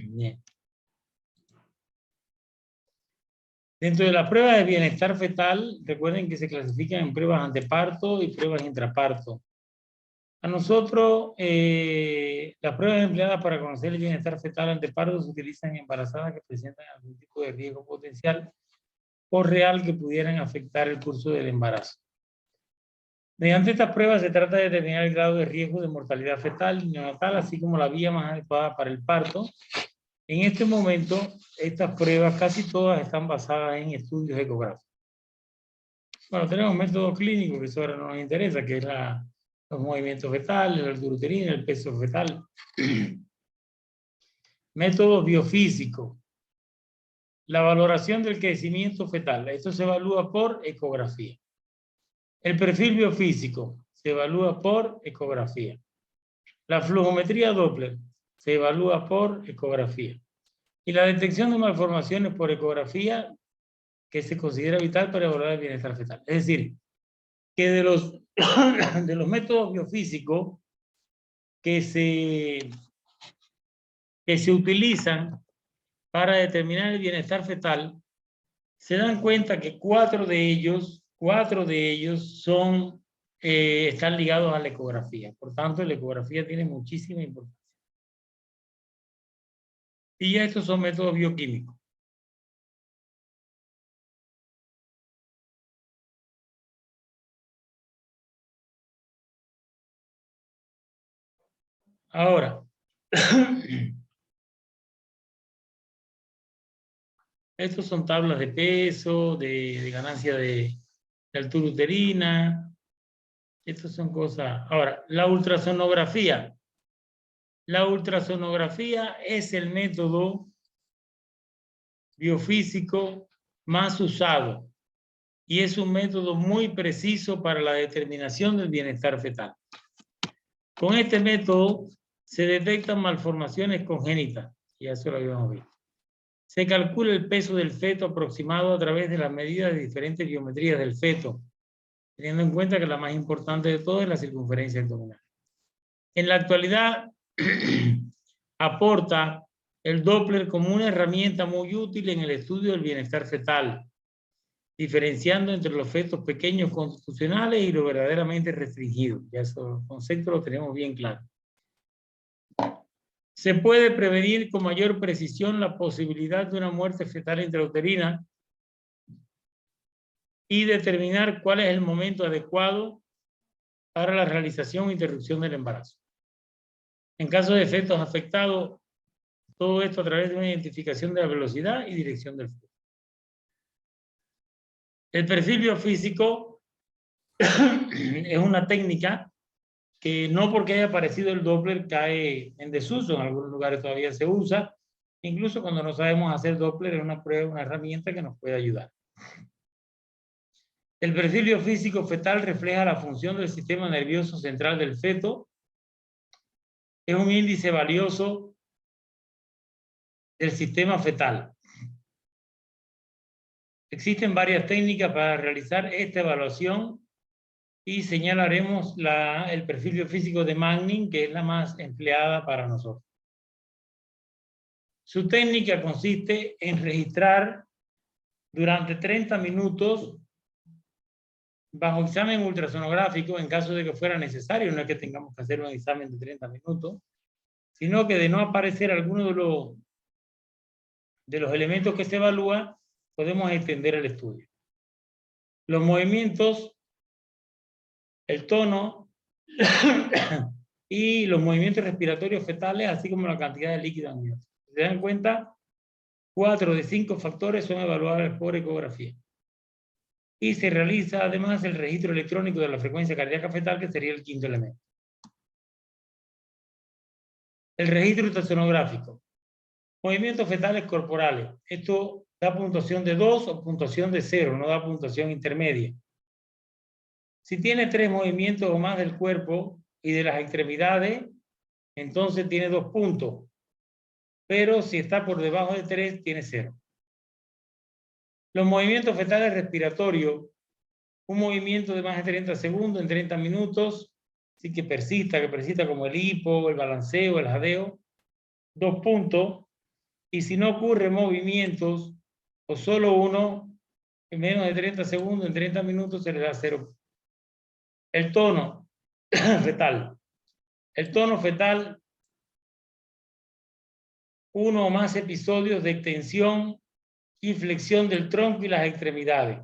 Bien. Dentro de las pruebas de bienestar fetal, recuerden que se clasifican en pruebas anteparto y pruebas intraparto. A nosotros, las pruebas empleadas para conocer el bienestar fetal anteparto se utilizan en embarazadas que presentan algún tipo de riesgo potencial o real que pudieran afectar el curso del embarazo. Mediante estas pruebas se trata de determinar el grado de riesgo de mortalidad fetal y neonatal, así como la vía más adecuada para el parto. En este momento, estas pruebas casi todas están basadas en estudios ecográficos. Bueno, tenemos métodos clínicos, que eso ahora no nos interesa, que es los movimientos fetales, la altura uterina, el peso fetal. Métodos biofísicos. La valoración del crecimiento fetal. Esto se evalúa por ecografía. El perfil biofísico se evalúa por ecografía. La flujometría Doppler se evalúa por ecografía. Y la detección de malformaciones por ecografía, que se considera vital para evaluar el bienestar fetal. Es decir, que de los métodos biofísicos que se utilizan para determinar el bienestar fetal, se dan cuenta que cuatro de ellos están ligados a la ecografía. Por tanto, la ecografía tiene muchísima importancia. Y ya estos son métodos bioquímicos. Ahora, estos son tablas de peso, de ganancia de altura uterina. Estas son cosas. Ahora, la ultrasonografía. La ultrasonografía es el método biofísico más usado y es un método muy preciso para la determinación del bienestar fetal. Con este método se detectan malformaciones congénitas, y eso lo habíamos visto. Se calcula el peso del feto aproximado a través de las medidas de diferentes biometrías del feto, teniendo en cuenta que la más importante de todo es la circunferencia abdominal. En la actualidad, aporta el Doppler como una herramienta muy útil en el estudio del bienestar fetal, diferenciando entre los fetos pequeños constitucionales y los verdaderamente restringidos. Ya esos conceptos los tenemos bien claros. Se puede prevenir con mayor precisión la posibilidad de una muerte fetal intrauterina y determinar cuál es el momento adecuado para la realización e interrupción del embarazo. En caso de fetos afectados, todo esto a través de una identificación de la velocidad y dirección del feto. El perfil biofísico es una técnica que no porque haya aparecido el Doppler cae en desuso, en algunos lugares todavía se usa, incluso cuando no sabemos hacer Doppler es una prueba, una herramienta que nos puede ayudar. El perfil biofísico fetal refleja la función del sistema nervioso central del feto. Es un índice valioso del sistema fetal. Existen varias técnicas para realizar esta evaluación y señalaremos el perfil biofísico de Manning, que es la más empleada para nosotros. Su técnica consiste en registrar durante 30 minutos bajo examen ultrasonográfico, en caso de que fuera necesario, no es que tengamos que hacer un examen de 30 minutos, sino que de no aparecer alguno de los elementos que se evalúa, podemos extender el estudio. Los movimientos, el tono y los movimientos respiratorios fetales, así como la cantidad de líquido amniótico. Si se dan cuenta, 4 de 5 factores son evaluables por ecografía. Y se realiza además el registro electrónico de la frecuencia cardíaca fetal, que sería el quinto elemento. El registro ultrasonográfico. Movimientos fetales corporales. Esto da puntuación de 2 o puntuación de 0, no da puntuación intermedia. Si tiene 3 movimientos o más del cuerpo y de las extremidades, entonces tiene 2 puntos. Pero si está por debajo de 3, tiene 0. Los movimientos fetales respiratorios. Un movimiento de más de 30 segundos en 30 minutos, así que persista como el hipo, el balanceo, el jadeo, 2 puntos, y si no ocurre movimientos, o solo uno, en menos de 30 segundos, en 30 minutos se le da 0. El tono fetal. El tono fetal, 1 o más episodios de extensión y flexión del tronco y las extremidades.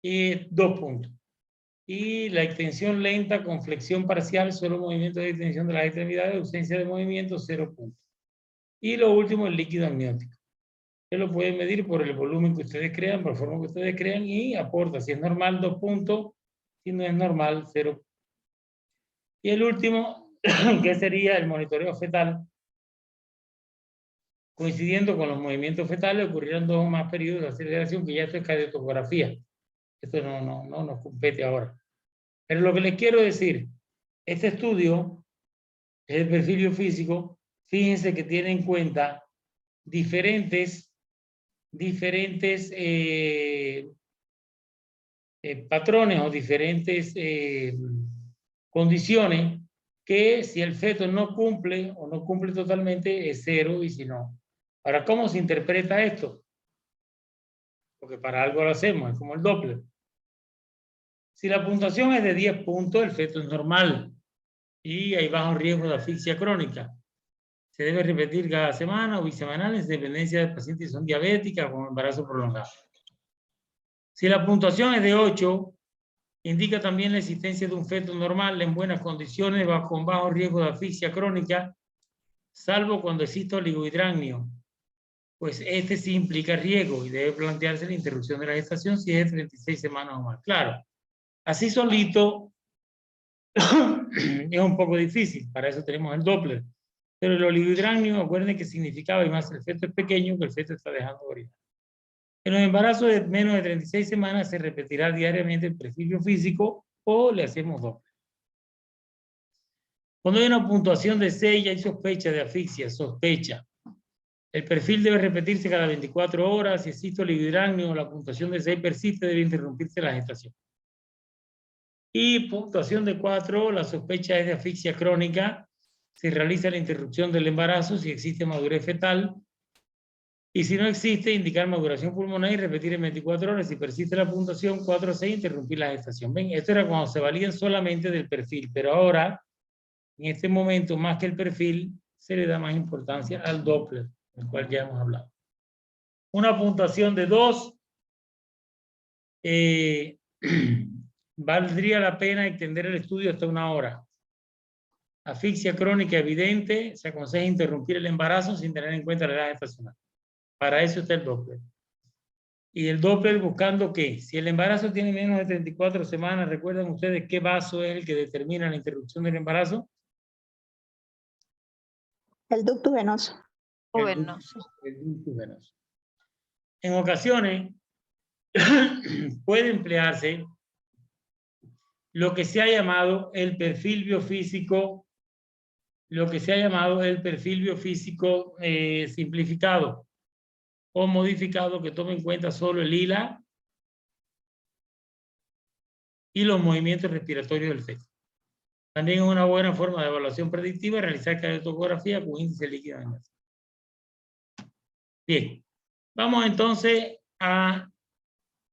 Y 2 puntos. Y la extensión lenta con flexión parcial, solo movimiento de extensión de las extremidades, ausencia de movimiento, 0 puntos. Y lo último, el líquido amniótico. Usted lo puede medir por el volumen que ustedes crean, por la forma que ustedes crean, y aporta. Si es normal, 2 puntos. Si no es normal, 0. Y el último, que sería el monitoreo fetal. Coincidiendo con los movimientos fetales, ocurrieron 2 o más periodos de aceleración, que ya esto es cardiotografía. Esto no nos compete ahora. Pero lo que les quiero decir, este estudio, el perfil biofísico, fíjense que tiene en cuenta diferentes patrones o diferentes condiciones que si el feto no cumple o no cumple totalmente es 0 y si no. Ahora, ¿cómo se interpreta esto? Porque para algo lo hacemos, es como el Doppler. Si la puntuación es de 10 puntos, el feto es normal y hay bajo riesgo de asfixia crónica. Se debe repetir cada semana o bisemanal en dependencia de pacientes que son diabéticas o con embarazo prolongado. Si la puntuación es de 8, indica también la existencia de un feto normal en buenas condiciones con bajo riesgo de asfixia crónica, salvo cuando existe oligohidramnio. Pues este sí implica riesgo y debe plantearse la interrupción de la gestación si es de 36 semanas o más. Claro, así solito es un poco difícil, para eso tenemos el Doppler. Pero el oligohidramnio, acuérdense que significaba, y más el feto es pequeño, que el feto está dejando de orinar. En los embarazos de menos de 36 semanas se repetirá diariamente el perfil biofísico o le hacemos Doppler. Cuando hay una puntuación de 6 y hay sospecha de asfixia, sospecha. El perfil debe repetirse cada 24 horas. Si existe oligohidramnio o la puntuación de 6 persiste, debe interrumpirse la gestación. Y puntuación de 4, la sospecha es de asfixia crónica. Se realiza la interrupción del embarazo si existe madurez fetal. Y si no existe, indicar maduración pulmonar y repetir en 24 horas. Si persiste la puntuación 4 o 6, interrumpir la gestación. Ven, esto era cuando se valían solamente del perfil, pero ahora, en este momento, más que el perfil, se le da más importancia al Doppler, del cual ya hemos hablado. Una puntuación de 2, valdría la pena extender el estudio hasta 1 hora. Asfixia crónica evidente, se aconseja interrumpir el embarazo sin tener en cuenta la edad gestacional. Para eso está el Doppler. Y el Doppler buscando qué. Si el embarazo tiene menos de 34 semanas, ¿recuerdan ustedes qué vaso es el que determina la interrupción del embarazo? El ducto venoso. El ducto venoso. En ocasiones puede emplearse lo que se ha llamado el perfil biofísico, simplificado o modificado, que tome en cuenta solo el ILA y los movimientos respiratorios del feto. También es una buena forma de evaluación predictiva realizar cardiotografía con índice líquido amniótico. Bien, vamos entonces a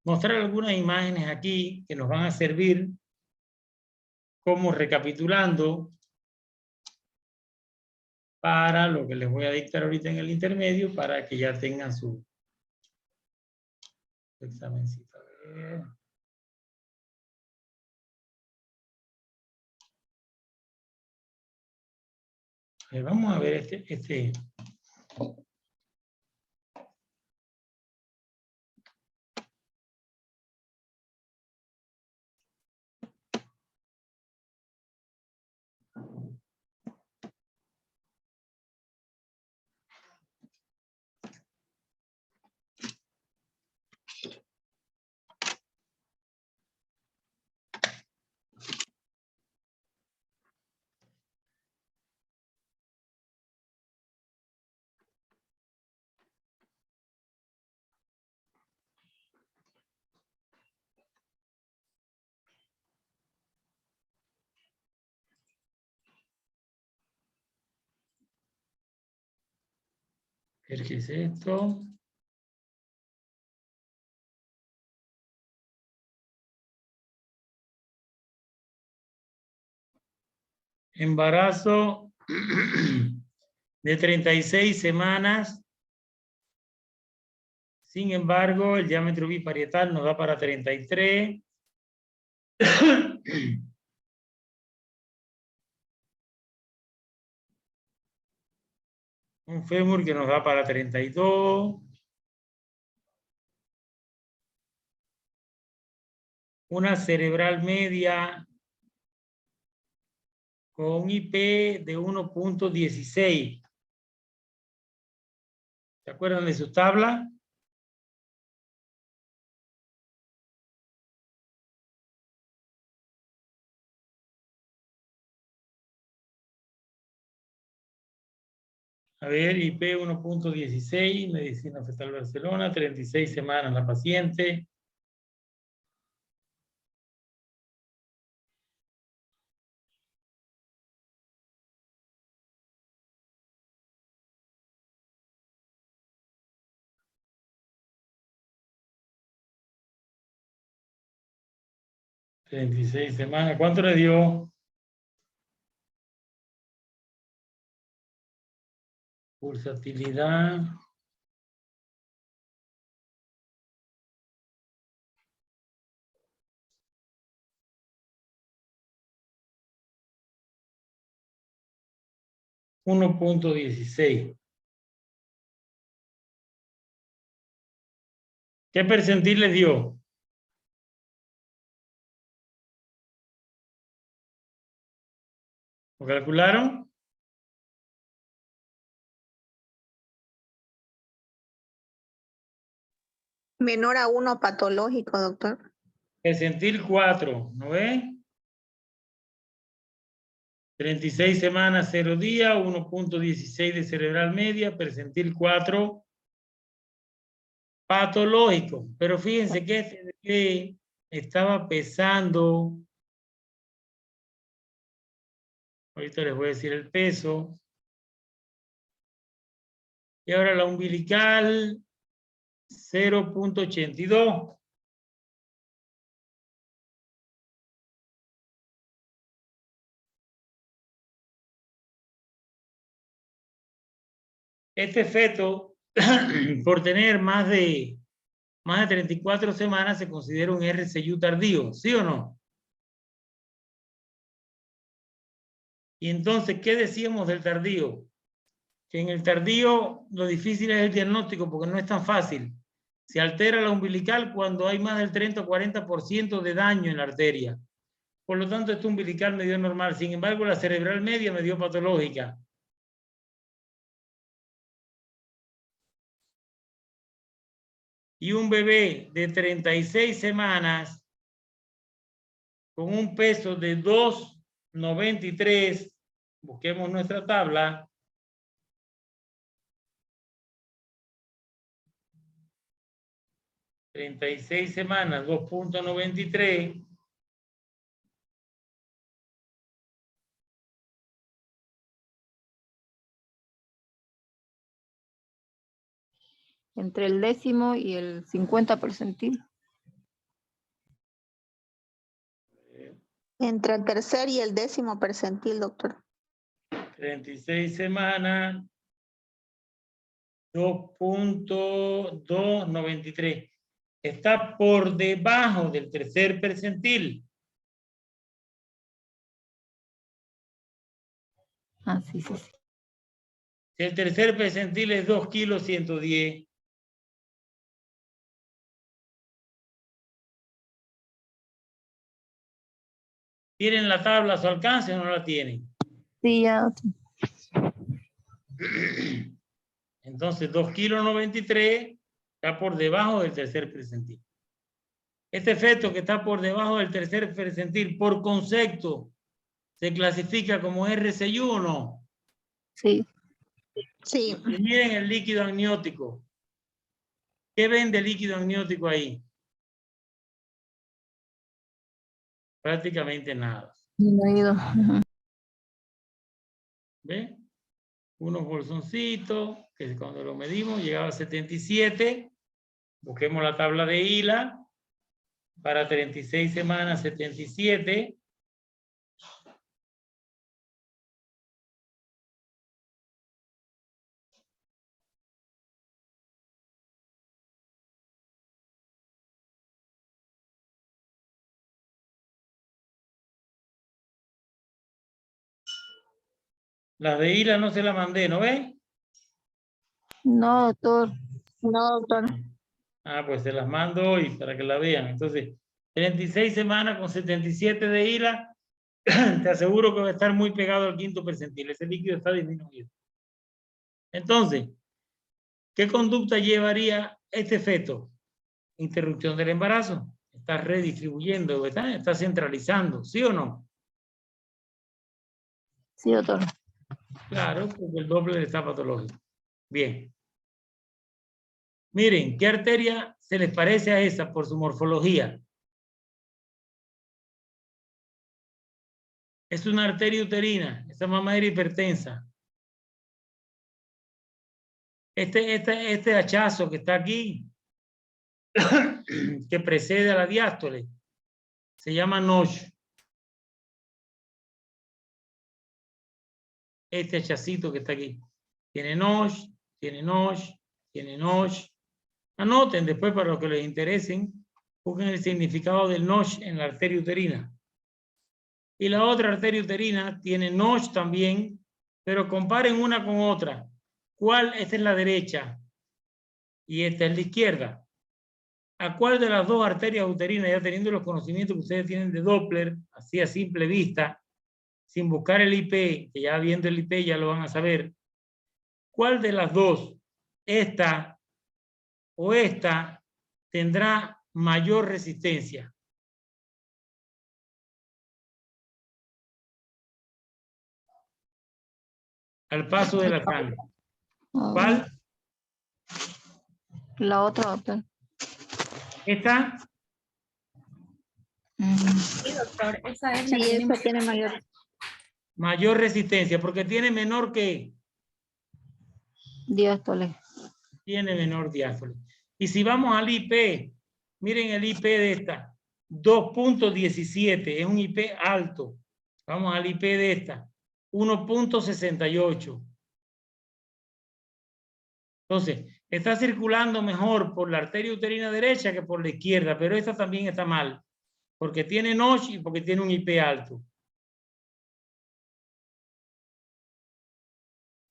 mostrar algunas imágenes aquí que nos van a servir como recapitulando para lo que les voy a dictar ahorita en el intermedio para que ya tengan su examencito. Vamos a ver este ver qué es esto. Embarazo de 36 semanas. Sin embargo, el diámetro biparietal nos da para 33. Un fémur que nos da para 32. Una cerebral media con un IP de 1.16. ¿Se acuerdan de su tabla? A ver, IP 1.16, Medicina Fetal Barcelona, 36 semanas la paciente. ¿36 semanas? ¿Cuánto le dio? Pulsatilidad. $1.16. ¿Qué percentil le dio? ¿Lo calcularon? Menor a 1 patológico, doctor. Percentil 4, ¿no ve? 36 semanas, 0 días, 1.16 de cerebral media, percentil 4, patológico. Pero fíjense que este bebé estaba pesando, ahorita les voy a decir el peso, y ahora la umbilical, 0.82. Este feto, por tener más de 34 semanas, se considera un RCU tardío, ¿sí o no? Y entonces, ¿qué decíamos del tardío? Que en el tardío lo difícil es el diagnóstico porque no es tan fácil. Se altera la umbilical cuando hay más del 30 o 40% de daño en la arteria. Por lo tanto, esta umbilical me dio normal. Sin embargo, la cerebral media me dio patológica. Y un bebé de 36 semanas con un peso de 2,93, busquemos nuestra tabla, ...36 semanas, 2,93... Entre el 10º y el 50 percentil. Entre el tercer y el 10º percentil, doctor. 36 semanas, 2,293. Está por debajo del tercer percentil. Ah, sí, sí, sí. El tercer percentil es 2,110 kilos. ¿Tienen la tabla a su alcance o no la tienen? Sí, ya. Entonces, 2,93 kilos está por debajo del tercer percentil. Este efecto que está por debajo del tercer percentil, por concepto, ¿se clasifica como RCU o no? Sí. Sí. Y miren el líquido amniótico. ¿Qué ven de líquido amniótico ahí? Prácticamente nada. Disminuido. ¿Ve? unos bolsoncitos, que cuando lo medimos llegaba a 77. Busquemos la tabla de ILA para 36 semanas, 77. Las de ILA no se la mandé, ¿no ven? No, doctor. No, doctor. Ah, pues se las mando hoy para que la vean. Entonces, 36 semanas con 77 de ILA, te aseguro que va a estar muy pegado al quinto percentil. Ese líquido está disminuido. Entonces, ¿qué conducta llevaría este feto? Interrupción del embarazo. Está redistribuyendo, está centralizando, ¿sí o no? Sí, doctor. Claro, porque el Doppler está patológico. Bien. Miren, ¿qué arteria se les parece a esa por su morfología? Es una arteria uterina. Esa mamá era hipertensa. Este hachazo que está aquí, que precede a la diástole, se llama Notch. Este hachacito que está aquí. Tiene Notch, tiene Notch, tiene Notch. Anoten después para los que les interesen, busquen el significado del Notch en la arteria uterina. Y la otra arteria uterina tiene Notch también, pero comparen una con otra. ¿Cuál? Esta es la derecha y esta es la izquierda. ¿A cuál de las dos arterias uterinas, ya teniendo los conocimientos que ustedes tienen de Doppler, así a simple vista, sin buscar el IP, que ya viendo el IP ya lo van a saber, cuál de las dos, esta o esta, tendrá mayor resistencia? Al paso de la sangre. ¿Cuál? La otra, doctor. ¿Esta? Sí, doctor, esa es la Sí, que esa tiene mayor. Mayor resistencia, porque tiene menor que... Diástole. Tiene menor diástole. Y si vamos al IP, miren el IP de esta, 2.17, es un IP alto. Vamos al IP de esta, 1.68. Entonces, está circulando mejor por la arteria uterina derecha que por la izquierda, pero esta también está mal, porque tiene Notch y porque tiene un IP alto.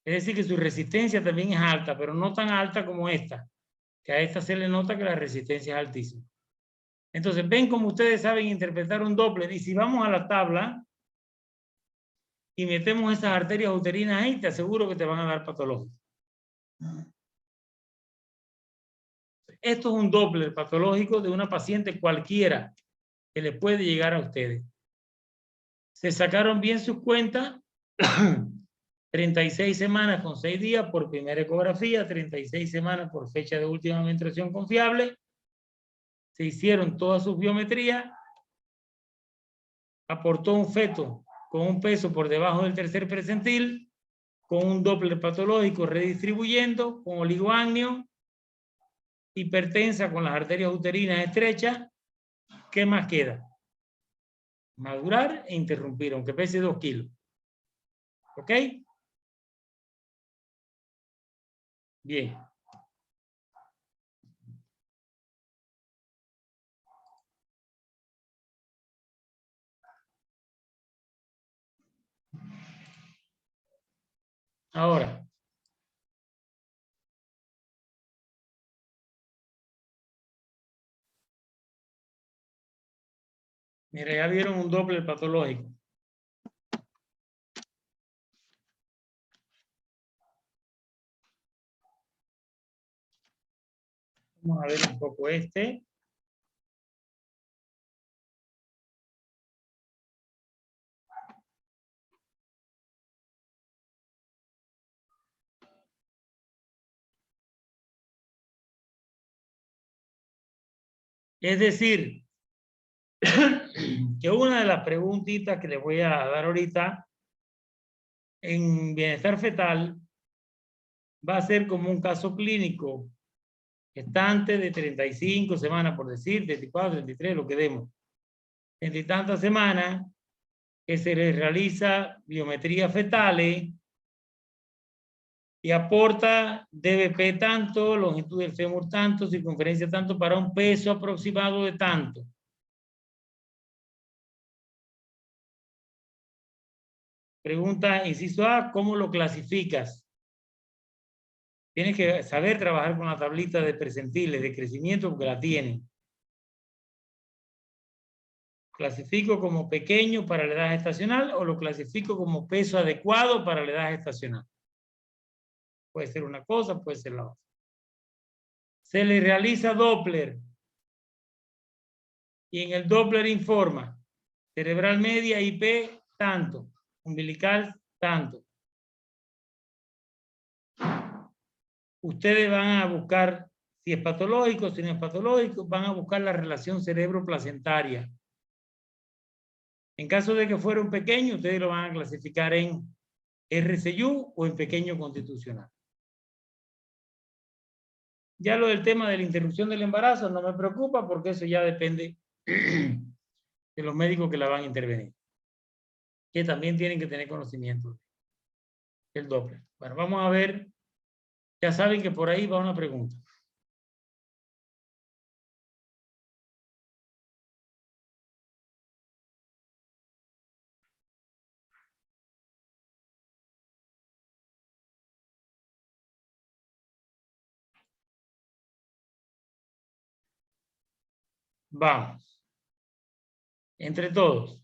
Es decir, que su resistencia también es alta, pero no tan alta como esta, que a esta se le nota que la resistencia es altísima. Entonces, ven cómo ustedes saben interpretar un Doppler. Y si vamos a la tabla y metemos esas arterias uterinas ahí, te aseguro que te van a dar patológico. Esto es un Doppler patológico de una paciente cualquiera que le puede llegar a ustedes. Se sacaron bien sus cuentas. 36 semanas con 6 días por primera ecografía, 36 semanas por fecha de última menstruación confiable. Se hicieron todas sus biometrías. Aportó un feto con un peso por debajo del tercer percentil, con un Doppler patológico redistribuyendo, con oligoamnio, hipertensa con las arterias uterinas estrechas. ¿Qué más queda? Madurar e interrumpir, aunque pese 2 kilos. ¿Ok? Bien. Ahora, mira, ya vieron un Doppler patológico. Vamos a ver un poco este. Es decir, que una de las preguntitas que les voy a dar ahorita en bienestar fetal va a ser como un caso clínico gestante de 35 semanas, por decir, 34, 33, lo que demos. 30 y tantas semanas, que se le realiza biometría fetales y aporta DBP tanto, longitud del fémur tanto, circunferencia tanto, para un peso aproximado de tanto. Pregunta, inciso A, ¿cómo lo clasificas? Tienes que saber trabajar con la tablita de percentiles de crecimiento porque la tienen. ¿Clasifico como pequeño para la edad gestacional o lo clasifico como peso adecuado para la edad gestacional? Puede ser una cosa, puede ser la otra. Se le realiza Doppler y en el Doppler informa cerebral media, IP, tanto, umbilical, tanto. Ustedes van a buscar, si es patológico, si no es patológico, van a buscar la relación cerebro-placentaria. En caso de que fuera un pequeño, ustedes lo van a clasificar en RCU o en pequeño constitucional. Ya lo del tema de la interrupción del embarazo no me preocupa porque eso ya depende de los médicos que la van a intervenir, que también tienen que tener conocimiento del Doppler. Bueno, vamos a ver. Ya saben que por ahí va una pregunta. Vamos. Entre todos.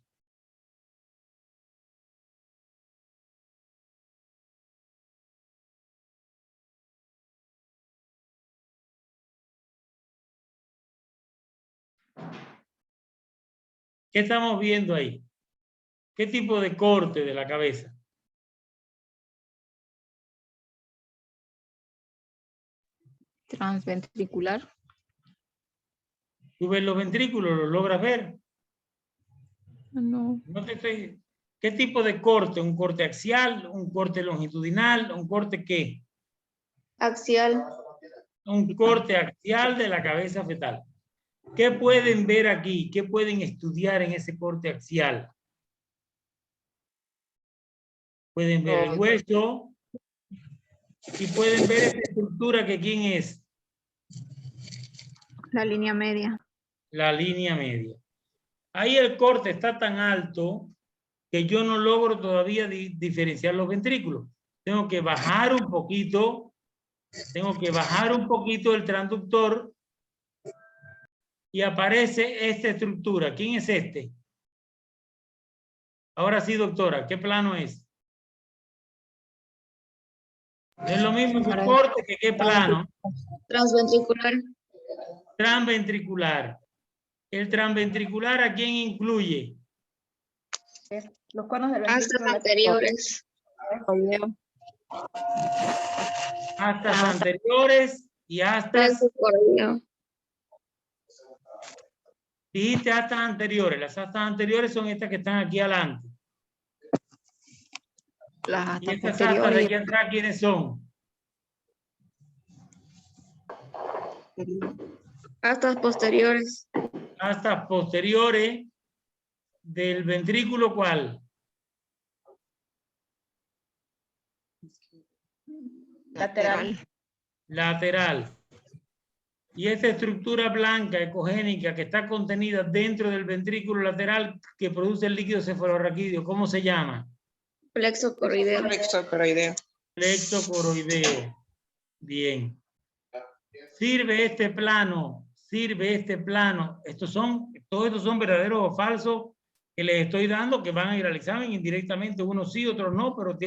¿Qué estamos viendo ahí? ¿Qué tipo de corte de la cabeza? Transventricular. ¿Tú ves los ventrículos? ¿Los logras ver? No. No te estoy... ¿Qué tipo de corte? ¿Un corte axial? ¿Un corte longitudinal? ¿Un corte qué? Axial. Un corte axial de la cabeza fetal. ¿Qué pueden ver aquí? ¿Qué pueden estudiar en ese corte axial? Pueden ver el hueso y pueden ver esta estructura que ¿quién es? La línea media. La línea media. Ahí el corte está tan alto que yo no logro todavía diferenciar los ventrículos. Tengo que bajar un poquito, el transductor y aparece esta estructura. ¿Quién es este? Ahora sí, doctora, ¿qué plano es? No es lo mismo que un corte que qué plano. Transventricular. Transventricular. ¿El transventricular a quién incluye? Los conos del Astas ventrículo anteriores. Astas anteriores y astas. Plexo correo. Dijiste astas anteriores. Las astas anteriores son estas que están aquí adelante. Las Y astas estas astas de posteriores. aquí atrás, ¿quiénes son? Astas posteriores. Astas posteriores del ventrículo, ¿cuál? lateral. Lateral. Y esta estructura blanca ecogénica que está contenida dentro del ventrículo lateral que produce el líquido cefalorraquídeo, ¿cómo se llama? Plexo corrideo. Plexo coroideo. Bien. Sirve este plano. Todos estos son verdaderos o falsos que les estoy dando, que van a ir al examen indirectamente, unos sí, otros no, pero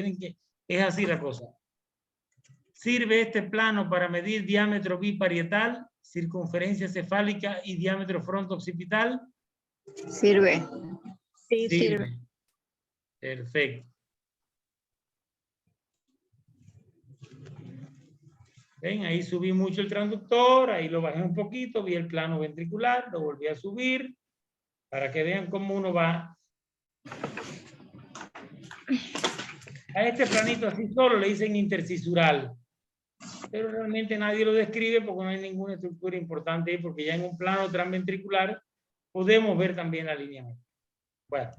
es así la cosa. Sirve este plano para medir diámetro biparietal, circunferencia cefálica y diámetro fronto-occipital. Sirve. Sí, sirve. Perfecto. ¿Ven? Ahí subí mucho el transductor, ahí lo bajé un poquito, vi el plano ventricular, lo volví a subir, para que vean cómo uno va. A este planito así solo le dicen intercisural. pero realmente nadie lo describe porque no hay ninguna estructura importante ahí, porque ya en un plano transventricular podemos ver también la línea media. Bueno.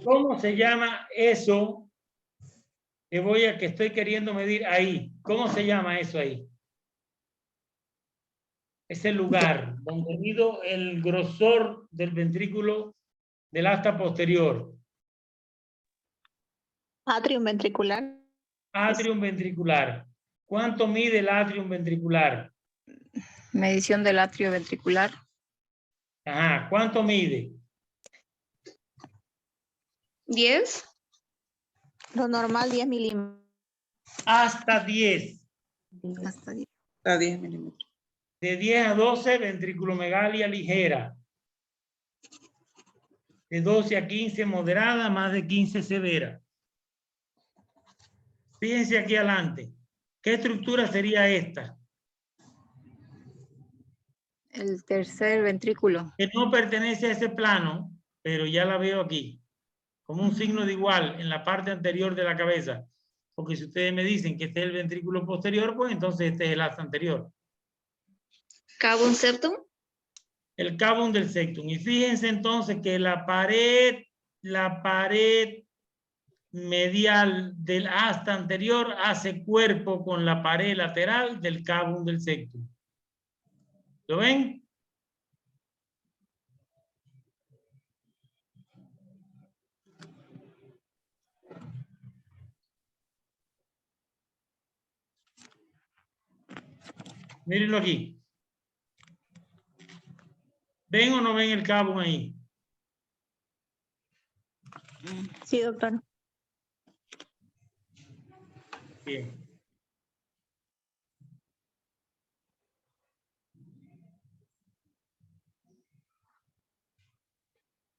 ¿Cómo se llama eso que estoy queriendo medir ahí? ¿Cómo se llama eso ahí? Ese lugar donde mido el grosor del ventrículo del asta posterior. Atrium ventricular. Atrium ventricular. ¿Cuánto mide el atrium ventricular? Medición del atrio ventricular. Ajá, ¿cuánto mide? 10. Lo normal 10 milímetros. Hasta 10. Hasta 10. A 10 milímetros. De 10 a 12, ventriculomegalia ligera. De 12 a 15, moderada, más de 15, severa. Fíjense aquí adelante. ¿Qué estructura sería esta? El tercer ventrículo. Que no pertenece a ese plano, pero ya la veo aquí. Como un signo de igual en la parte anterior de la cabeza. Porque si ustedes me dicen que este es el ventrículo posterior, pues entonces este es el asta anterior. Cavum septum. El cavum del septum. Y fíjense entonces que la pared medial del asta anterior hace cuerpo con la pared lateral del cavum del septum. ¿Lo ven? Mírenlo aquí. ¿Ven o no ven el cavum ahí? Sí, doctor. Bien.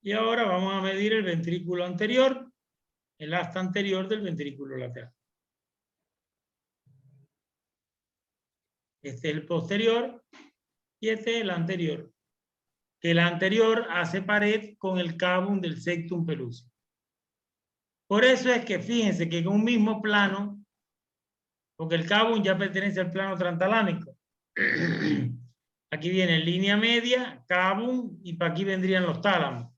Y ahora vamos a medir el ventrículo anterior, el asta anterior del ventrículo lateral. Este es el posterior y este es el anterior. El anterior hace pared con el cavum del septum pelúceo. Por eso es que fíjense que en un mismo plano, porque el cavum ya pertenece al plano transtalámico. Aquí viene línea media, cavum, y para aquí vendrían los tálamos.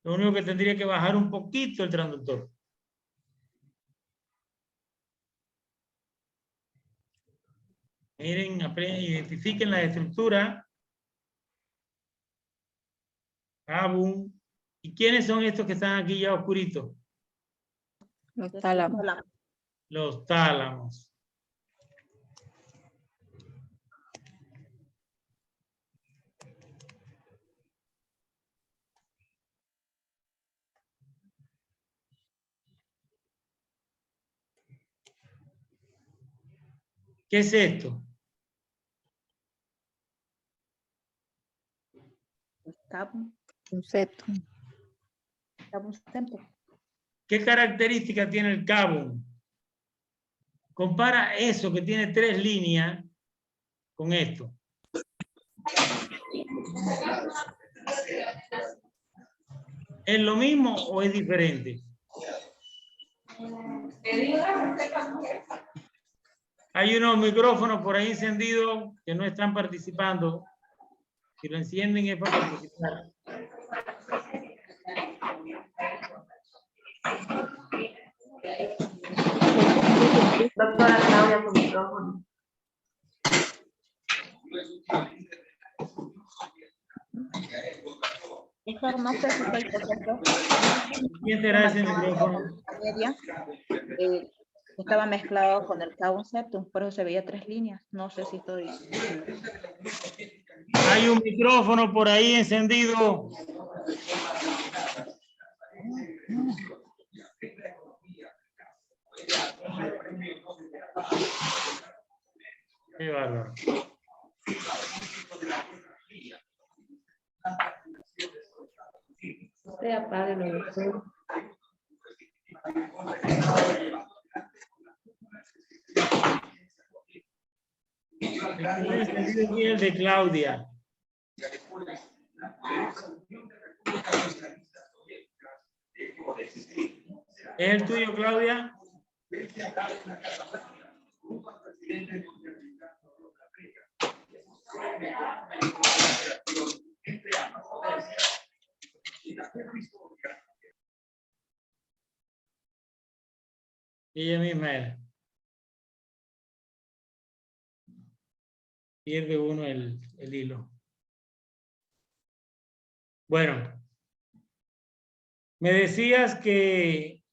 Lo único que tendría que bajar un poquito el transductor. Miren, identifiquen la estructura. Cavum. ¿Y quiénes son estos que están aquí ya oscuritos? Los tálamos. Los tálamos. ¿Qué es esto? Cavum, Un septum. cavum septum. ¿Qué característica tiene el cavum? Compara eso que tiene 3 líneas con esto. ¿Es lo mismo o es diferente? Hay unos micrófonos por ahí encendidos que no están participando. Si lo encienden es para participar. Doctora Claudia, con micrófono. Eso no sé si fue el proceso. ¿Quién será ese micrófono? Media, estaba mezclado con el cavum septum, por eso se veía 3 líneas. No sé si estoy... Hay un micrófono por ahí encendido. Qué bárbaro. Usted apáguelo, doctor. El de Claudia. ¿Es el tuyo, Claudia? Ella misma era. Pierde uno el hilo. Bueno. Me decías que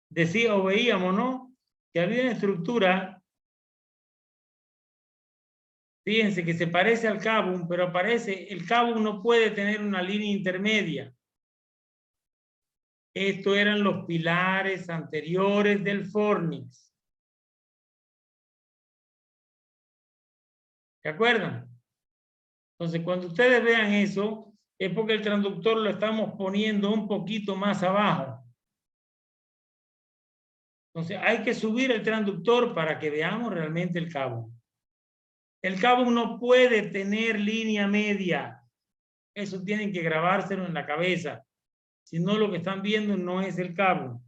decía o veíamos, ¿no? Que había una estructura, fíjense que se parece al cabum, pero el cabum no puede tener una línea intermedia. Estos eran los pilares anteriores del fornix. ¿Se acuerdan? Entonces, cuando ustedes vean eso, es porque el transductor lo estamos poniendo un poquito más abajo. Entonces, hay que subir el transductor para que veamos realmente el cabum. El cabum no puede tener línea media. Eso tienen que grabárselo en la cabeza. Si no, lo que están viendo no es el cabum.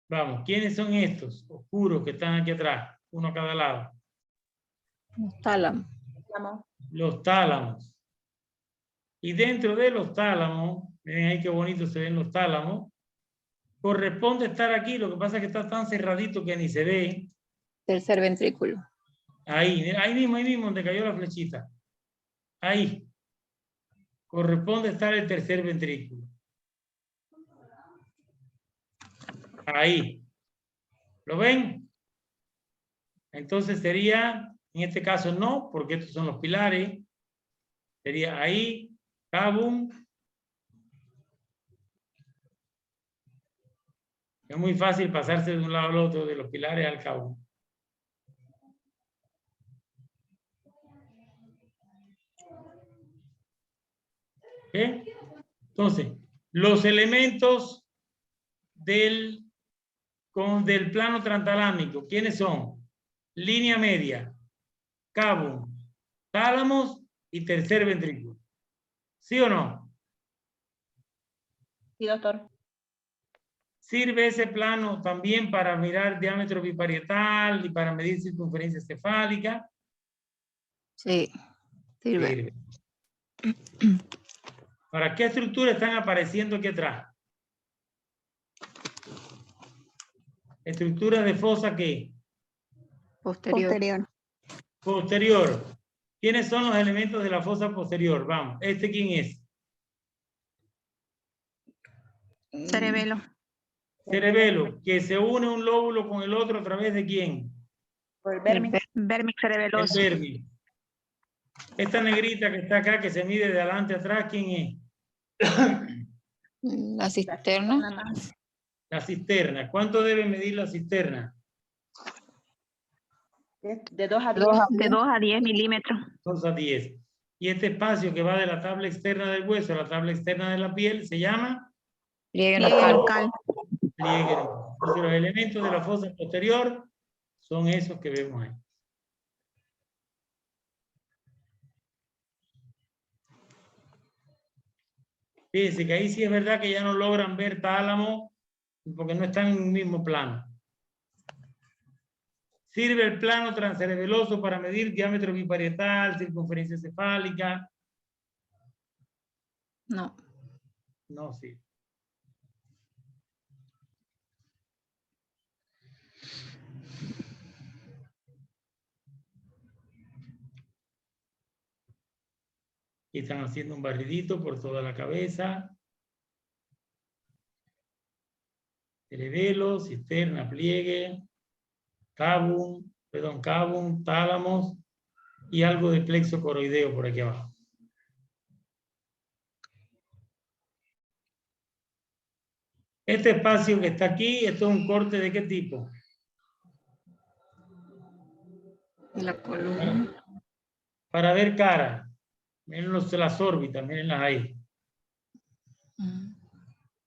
Vamos, ¿quiénes son estos oscuros que están aquí atrás? Uno a cada lado. Los tálamos. Los tálamos. Y dentro de los tálamos, miren ahí qué bonito se ven los tálamos, corresponde estar aquí, lo que pasa es que está tan cerradito que ni se ve. Tercer ventrículo. Ahí mismo donde cayó la flechita. Ahí. Corresponde estar el tercer ventrículo. Ahí. ¿Lo ven? Entonces sería, en este caso no, porque estos son los pilares. Sería ahí, cabum. Es muy fácil pasarse de un lado al otro, de los pilares al cabum. ¿Eh? Entonces, los elementos del plano transtalámico, ¿quiénes son? Línea media, cabum, tálamos y tercer ventrículo. ¿Sí o no? Sí, doctor. ¿Sirve ese plano también para mirar diámetro biparietal y para medir circunferencia cefálica? Sí, sirve. ¿Para qué estructuras están apareciendo aquí atrás? ¿Estructura de fosa qué? Posterior. Posterior. ¿Quiénes son los elementos de la fosa posterior? Vamos, ¿este quién es? Cerebelo. Cerebelo, que se une un lóbulo con el otro a través de quién? Por el vermis. Vérmix cerebeloso. El vérmis. Esta negrita que está acá, que se mide de adelante a atrás, ¿quién es? La cisterna. Nada más. La cisterna. ¿Cuánto debe medir la cisterna? De 2 a 10. De 2 a 10 milímetros. 2 a 10. Y este espacio que va de la tabla externa del hueso a la tabla externa de la piel se llama Pliegue Pliegue nucal. nucal. pliegue. Entonces, los elementos de la fosa posterior son esos que vemos ahí. Fíjense que ahí sí es verdad que ya no logran ver tálamo porque no están en un mismo plano. ¿Sirve el plano transcerebeloso para medir diámetro biparietal, circunferencia cefálica? No. No sirve. Y están haciendo un barridito por toda la cabeza. Cerebelo, cisterna, pliegue, cabum, tálamos y algo de plexo coroideo por aquí abajo. Este espacio que está aquí, esto es un corte ¿de qué tipo? Y la columna. Para ver cara. Miren las órbitas, mírenlas ahí.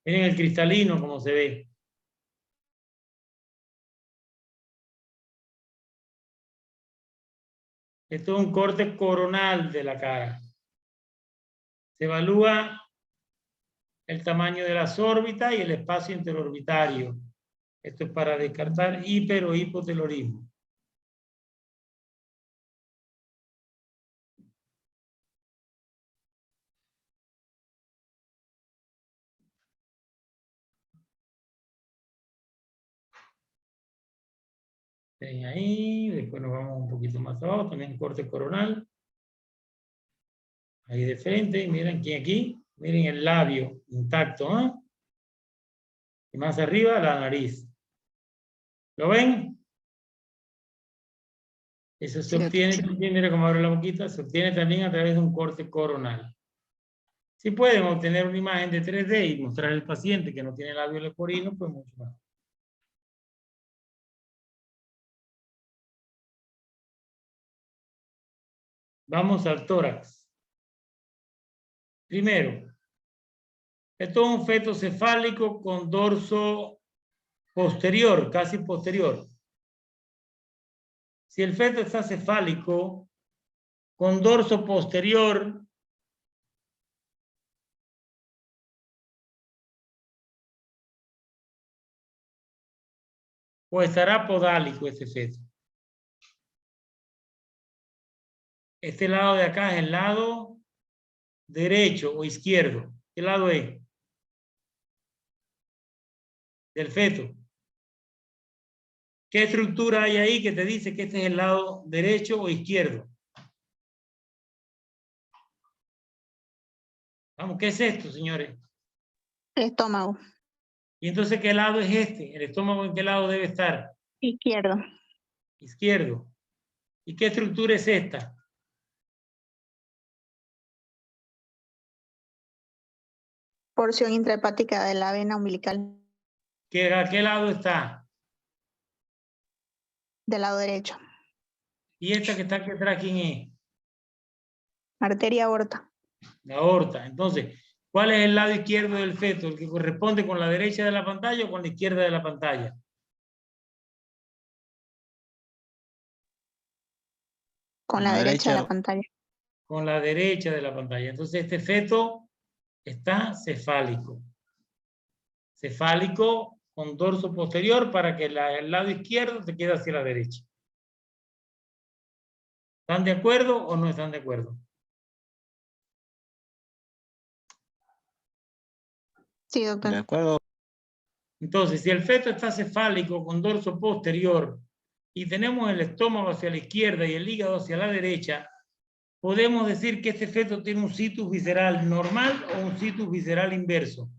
Miren el cristalino como se ve. Esto es un corte coronal de la cara. Se evalúa el tamaño de las órbitas y el espacio interorbitario. Esto es para descartar hiper o hipotelorismo. Ven ahí, después nos vamos un poquito más abajo, también corte coronal. Ahí de frente, miren aquí, miren el labio intacto, ¿eh? Y más arriba la nariz. ¿Lo ven? Eso se obtiene también, mira cómo abre la boquita, se obtiene también a través de un corte coronal. Si pueden obtener una imagen de 3D y mostrar al paciente que no tiene labio leporino, pues mucho más. Vamos al tórax. Primero, esto es un feto cefálico con dorso posterior, casi posterior. Si el feto está cefálico con dorso posterior, o estará podálico ese feto. Este lado de acá es el lado derecho o izquierdo. ¿Qué lado es? Del feto. ¿Qué estructura hay ahí que te dice que este es el lado derecho o izquierdo? Vamos, ¿qué es esto, señores? El estómago. ¿Y entonces qué lado es este? ¿El estómago en qué lado debe estar? Izquierdo. Izquierdo. ¿Y qué estructura es esta? Porción intrahepática de la vena umbilical. ¿A qué lado está? Del lado derecho. ¿Y esta que está aquí atrás quién es? Arteria aorta. La aorta. Entonces, ¿cuál es el lado izquierdo del feto? ¿El que corresponde con la derecha de la pantalla o con la izquierda de la pantalla? Con la derecha de la pantalla. Con la derecha de la pantalla. Entonces, este feto está cefálico. Cefálico con dorso posterior para que el lado izquierdo te quede hacia la derecha. ¿Están de acuerdo o no están de acuerdo? Sí, doctor. De acuerdo. Entonces, si el feto está cefálico con dorso posterior y tenemos el estómago hacia la izquierda y el hígado hacia la derecha, podemos decir que este feto tiene un situs visceral normal o un situs visceral inverso.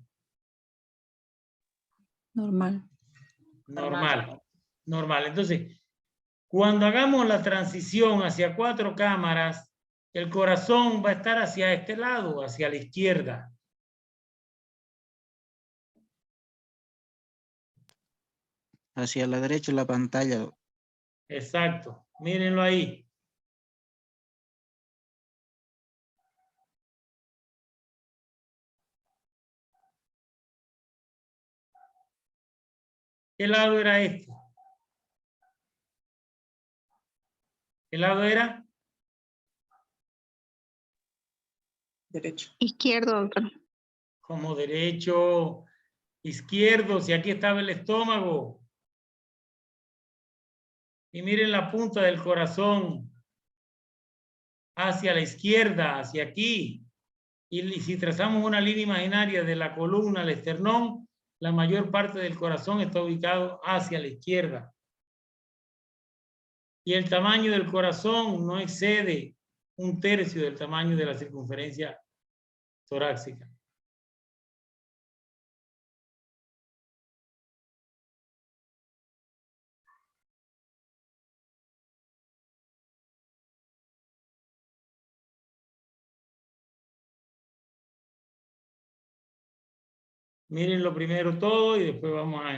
Normal. Normal. Normal. Entonces, cuando hagamos la transición hacia 4 cámaras, el corazón va a estar hacia este lado, hacia la izquierda. Hacia la derecha de la pantalla. Exacto. Mírenlo ahí. ¿Qué lado era este? ¿Qué lado era? Derecho. Izquierdo, doctor. Como derecho, izquierdo, si aquí estaba el estómago. Y miren la punta del corazón hacia la izquierda, hacia aquí. Y si trazamos una línea imaginaria de la columna al esternón, la mayor parte del corazón está ubicado hacia la izquierda. Y el tamaño del corazón no excede 1/3 del tamaño de la circunferencia torácica. Miren lo primero todo y después vamos a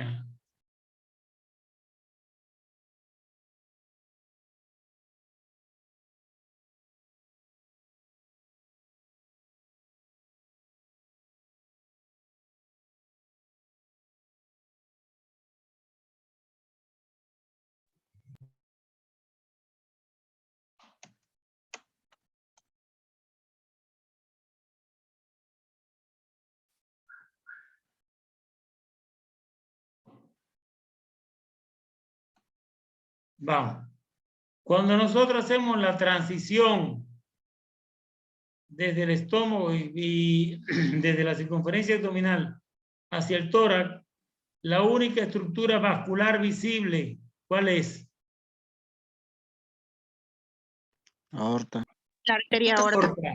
Vamos. Cuando nosotros hacemos la transición desde el estómago y desde la circunferencia abdominal hacia el tórax, la única estructura vascular visible, ¿cuál es? Aorta. La arteria aorta. Aorta.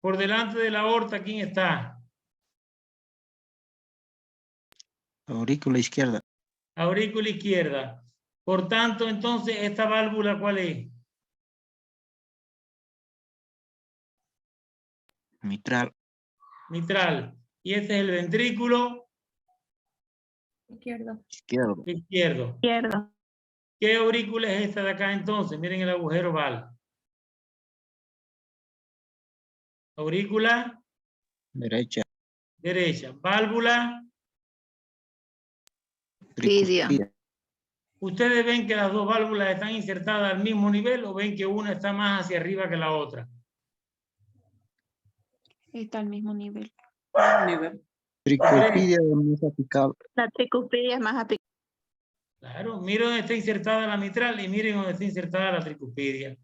Por delante de la aorta, ¿quién está? Aurícula izquierda. Aurícula izquierda. Por tanto, entonces, ¿esta válvula cuál es? Mitral. Mitral. Y este es el ventrículo Izquierdo. Izquierdo. izquierdo. Izquierdo. ¿Qué aurícula es esta de acá entonces? Miren el agujero oval. Aurícula Derecha. derecha. Válvula. Tricuspidia. Tricuspidia. ¿Ustedes ven que las dos válvulas están insertadas al mismo nivel o ven que una está más hacia arriba que la otra? Está al mismo nivel. Nivel. Tricuspidia es más apical. La tricuspidia es más apicada. Claro, miren dónde está insertada la mitral y miren dónde está insertada la tricuspidia.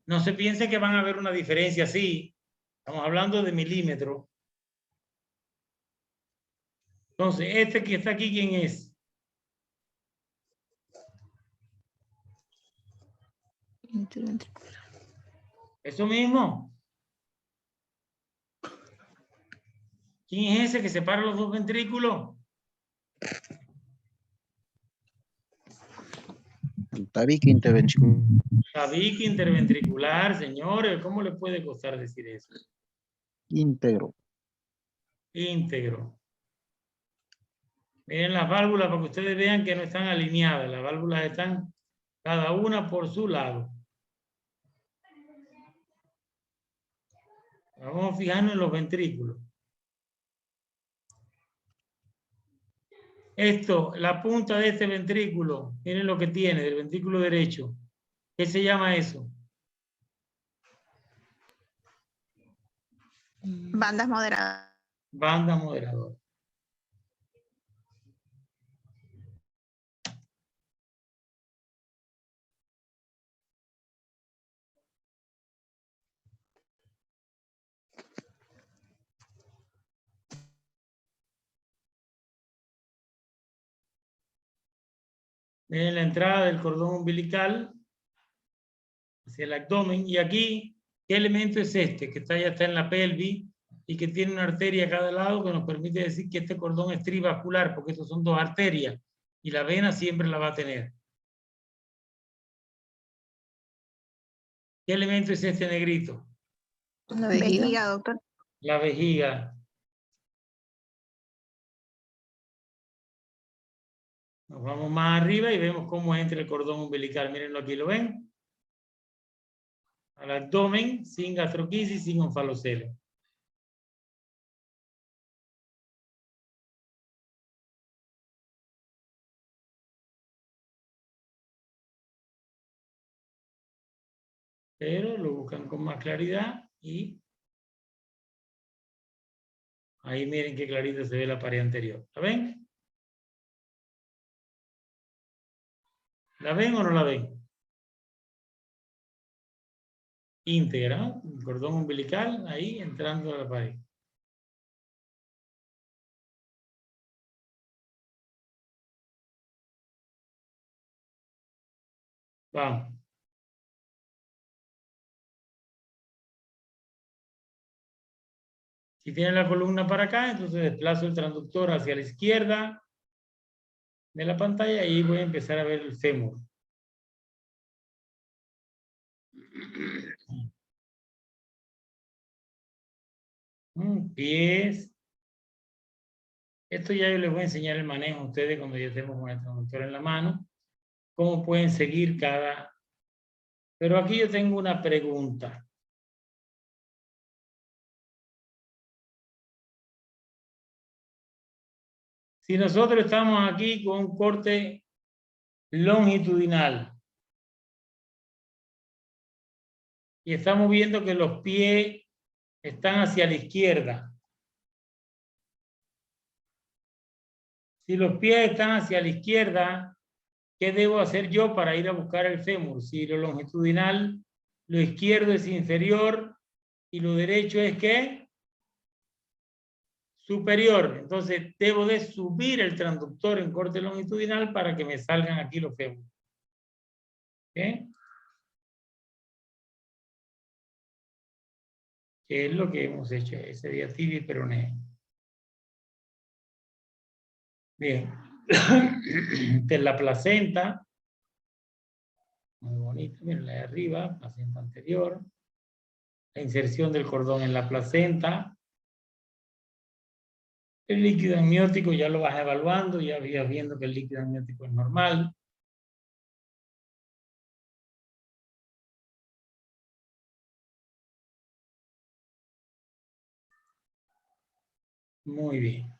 No se piense que van a ver una diferencia así. Estamos hablando de milímetros. Entonces, este que está aquí, ¿quién es? Eso mismo. ¿Quién es ese que separa los dos ventrículos? El tabique intervencional. Tabique interventricular, señores. ¿Cómo le puede costar decir eso? Íntegro. Íntegro. Miren las válvulas para que ustedes vean que no están alineadas. Las válvulas están cada una por su lado. Vamos a fijarnos en los ventrículos. Esto, la punta de este ventrículo, miren lo que tiene, del ventrículo derecho. ¿Qué se llama eso? Bandas moderadas. Banda moderadora. Miren la entrada del cordón umbilical hacia el abdomen. Y aquí, ¿qué elemento es este? Que ya está en la pelvis y que tiene una arteria a cada lado que nos permite decir que este cordón es trivascular, porque estos son dos arterias y la vena siempre la va a tener. ¿Qué elemento es este negrito? La Vejiga, doctor. La vejiga. Nos vamos más arriba y vemos cómo entra el cordón umbilical. Mírenlo aquí, ¿lo ven? Al abdomen, sin gastroquisis, sin onfalocele. Pero lo buscan con más claridad y ahí miren qué clarito se ve la pared anterior. ¿La ven? ¿La ven o no la ven? Íntegra, ¿no? Un cordón umbilical ahí entrando a la pared. Vamos. Si tiene la columna para acá, entonces desplazo el transductor hacia la izquierda de la pantalla y voy a empezar a ver el fémur. Pies. Esto ya yo les voy a enseñar el manejo a ustedes cuando ya estemos con el transductor en la mano. Cómo pueden seguir cada... Pero aquí yo tengo una pregunta. Si nosotros estamos aquí con un corte longitudinal y estamos viendo que los pies están hacia la izquierda. Si los pies están hacia la izquierda, ¿Qué debo hacer yo para ir a buscar el fémur? Si lo longitudinal, lo izquierdo es inferior y lo derecho es ¿qué? Superior. Entonces debo de subir el transductor en corte longitudinal para que me salgan aquí los fémures. ¿Ok? Que es lo que hemos hecho ese día, tibia y peroné. Bien. Esta es la placenta. Muy bonita, miren la de arriba, placenta anterior. La inserción del cordón en la placenta. El líquido amniótico ya lo vas evaluando, ya vas viendo que el líquido amniótico es normal. Muy bien.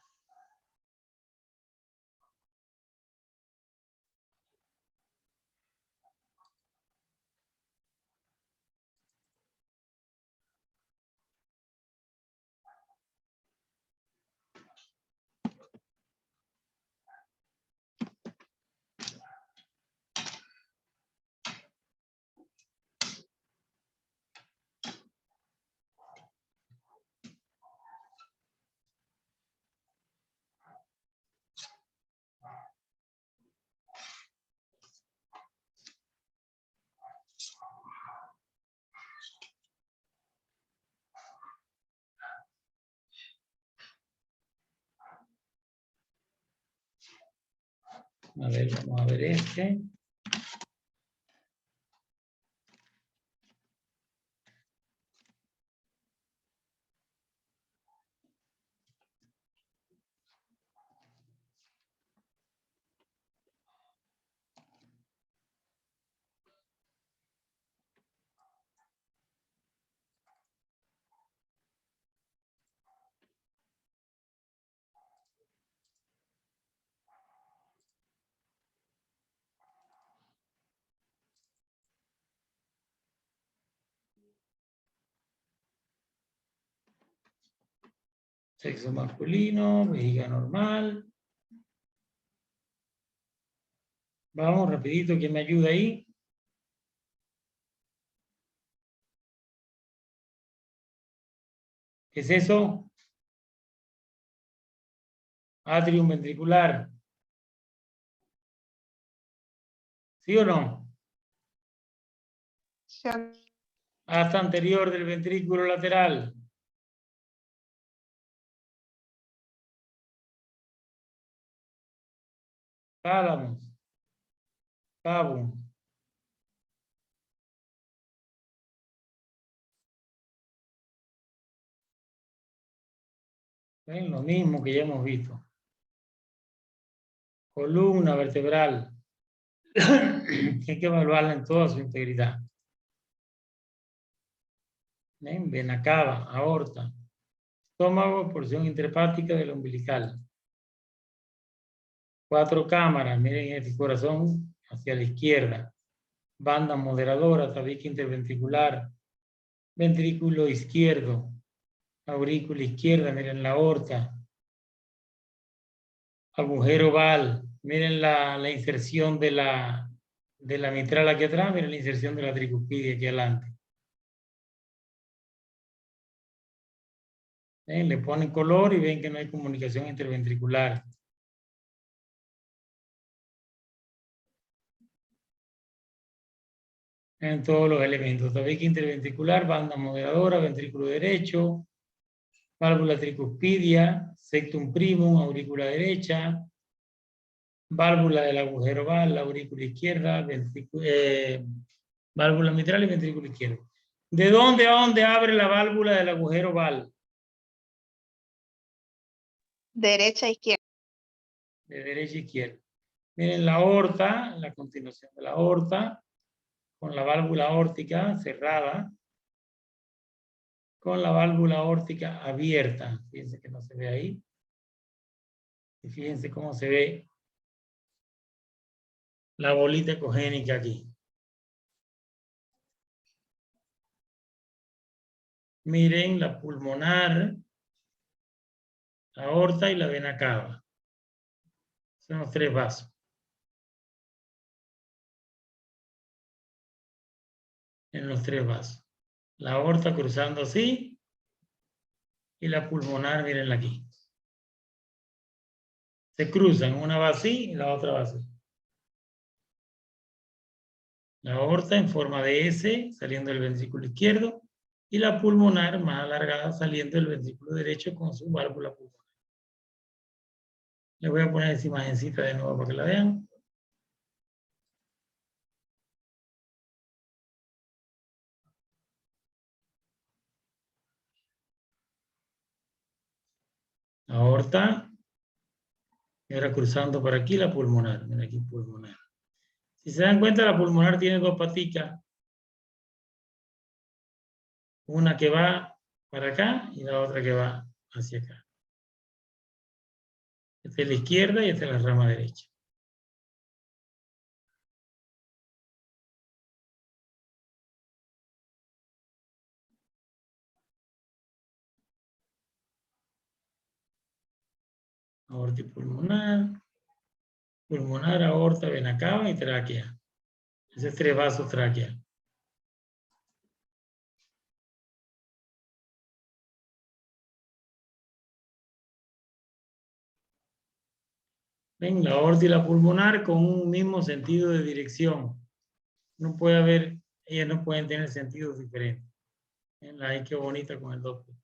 A ver, vamos a ver este. Sexo masculino, vejiga normal. Vamos rapidito, ¿quién me ayuda ahí? ¿Qué es eso? Atrium ventricular. ¿Sí o no? Hasta anterior del ventrículo lateral. Tálamos. Cabo. ¿Ven? Lo mismo que ya hemos visto. Columna vertebral. Hay que evaluarla en toda su integridad. ¿Ven? Vena cava, aorta. Estómago, porción intrahepática del umbilical. 4 cámaras, miren este corazón hacia la izquierda. Banda moderadora, tabique interventricular. Ventrículo izquierdo. Aurícula izquierda, miren la aorta. Agujero oval. Miren la inserción de la mitral aquí atrás, miren la inserción de la tricuspidia aquí adelante. ¿Ven? Le ponen color y ven que no hay comunicación interventricular. En todos los elementos. Tabique interventricular, banda moderadora, ventrículo derecho, válvula tricuspidia, septum primum, aurícula derecha, válvula del agujero oval, la aurícula izquierda, válvula mitral y ventrículo izquierdo. ¿De dónde a dónde abre la válvula del agujero oval? Derecha, izquierda. De derecha a izquierda. Miren la aorta, la continuación de la aorta, con la válvula aórtica cerrada, con la válvula aórtica abierta. Fíjense que no se ve ahí. Y fíjense cómo se ve la bolita ecogénica aquí. Miren la pulmonar, la aorta y la vena cava. Son los 3 vasos. en los tres vasos. La aorta cruzando así y la pulmonar, mírenla aquí. Se cruzan, una va así y la otra va así. La aorta en forma de S saliendo del ventrículo izquierdo y la pulmonar más alargada saliendo del ventrículo derecho con su válvula pulmonar. Les voy a poner esa imagencita de nuevo para que la vean. La aorta, y ahora cruzando por aquí la pulmonar. Miren aquí pulmonar. Si se dan cuenta, la pulmonar tiene dos paticas. Una que va para acá y la otra que va hacia acá. Esta es la izquierda y esta es la rama derecha. Aorta y pulmonar. Pulmonar, aorta, vena cava y tráquea. Esos tres vasos tráquea. Ven, la aorta y la pulmonar con un mismo sentido de dirección. No puede haber, ellas no pueden tener sentidos diferentes. Ven, ay, qué bonita con el doble.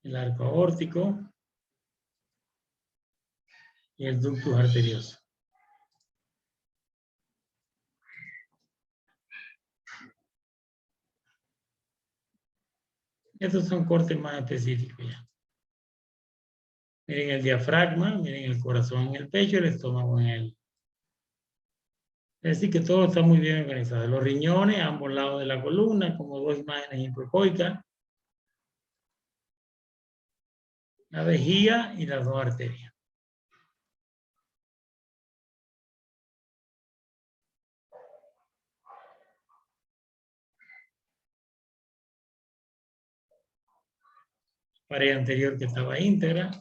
El arco aórtico y el ductus arterioso. Estos son cortes más específicos ya. Miren el diafragma, miren el corazón en el pecho, el estómago en el... Es decir, que todo está muy bien organizado. Los riñones a ambos lados de la columna, como dos imágenes hipoecoicas. La vejiga y las dos arterias. Pared anterior que estaba íntegra.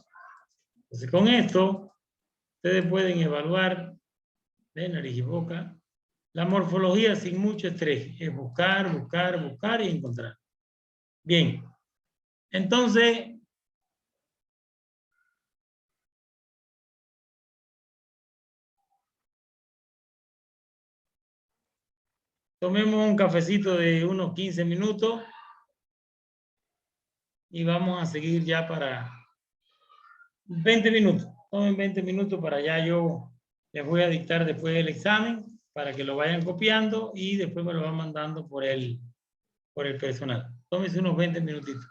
Entonces, con esto, ustedes pueden evaluar de nariz y boca. La morfología sin mucho estrés. Es buscar, buscar, buscar y encontrar. Bien. Entonces, tomemos un cafecito de unos 15 minutos y vamos a seguir ya para 20 minutos. Tomen 20 minutos para ya yo les voy a dictar después el examen para que lo vayan copiando y después me lo van mandando por el personal. Tómense unos 20 minutitos.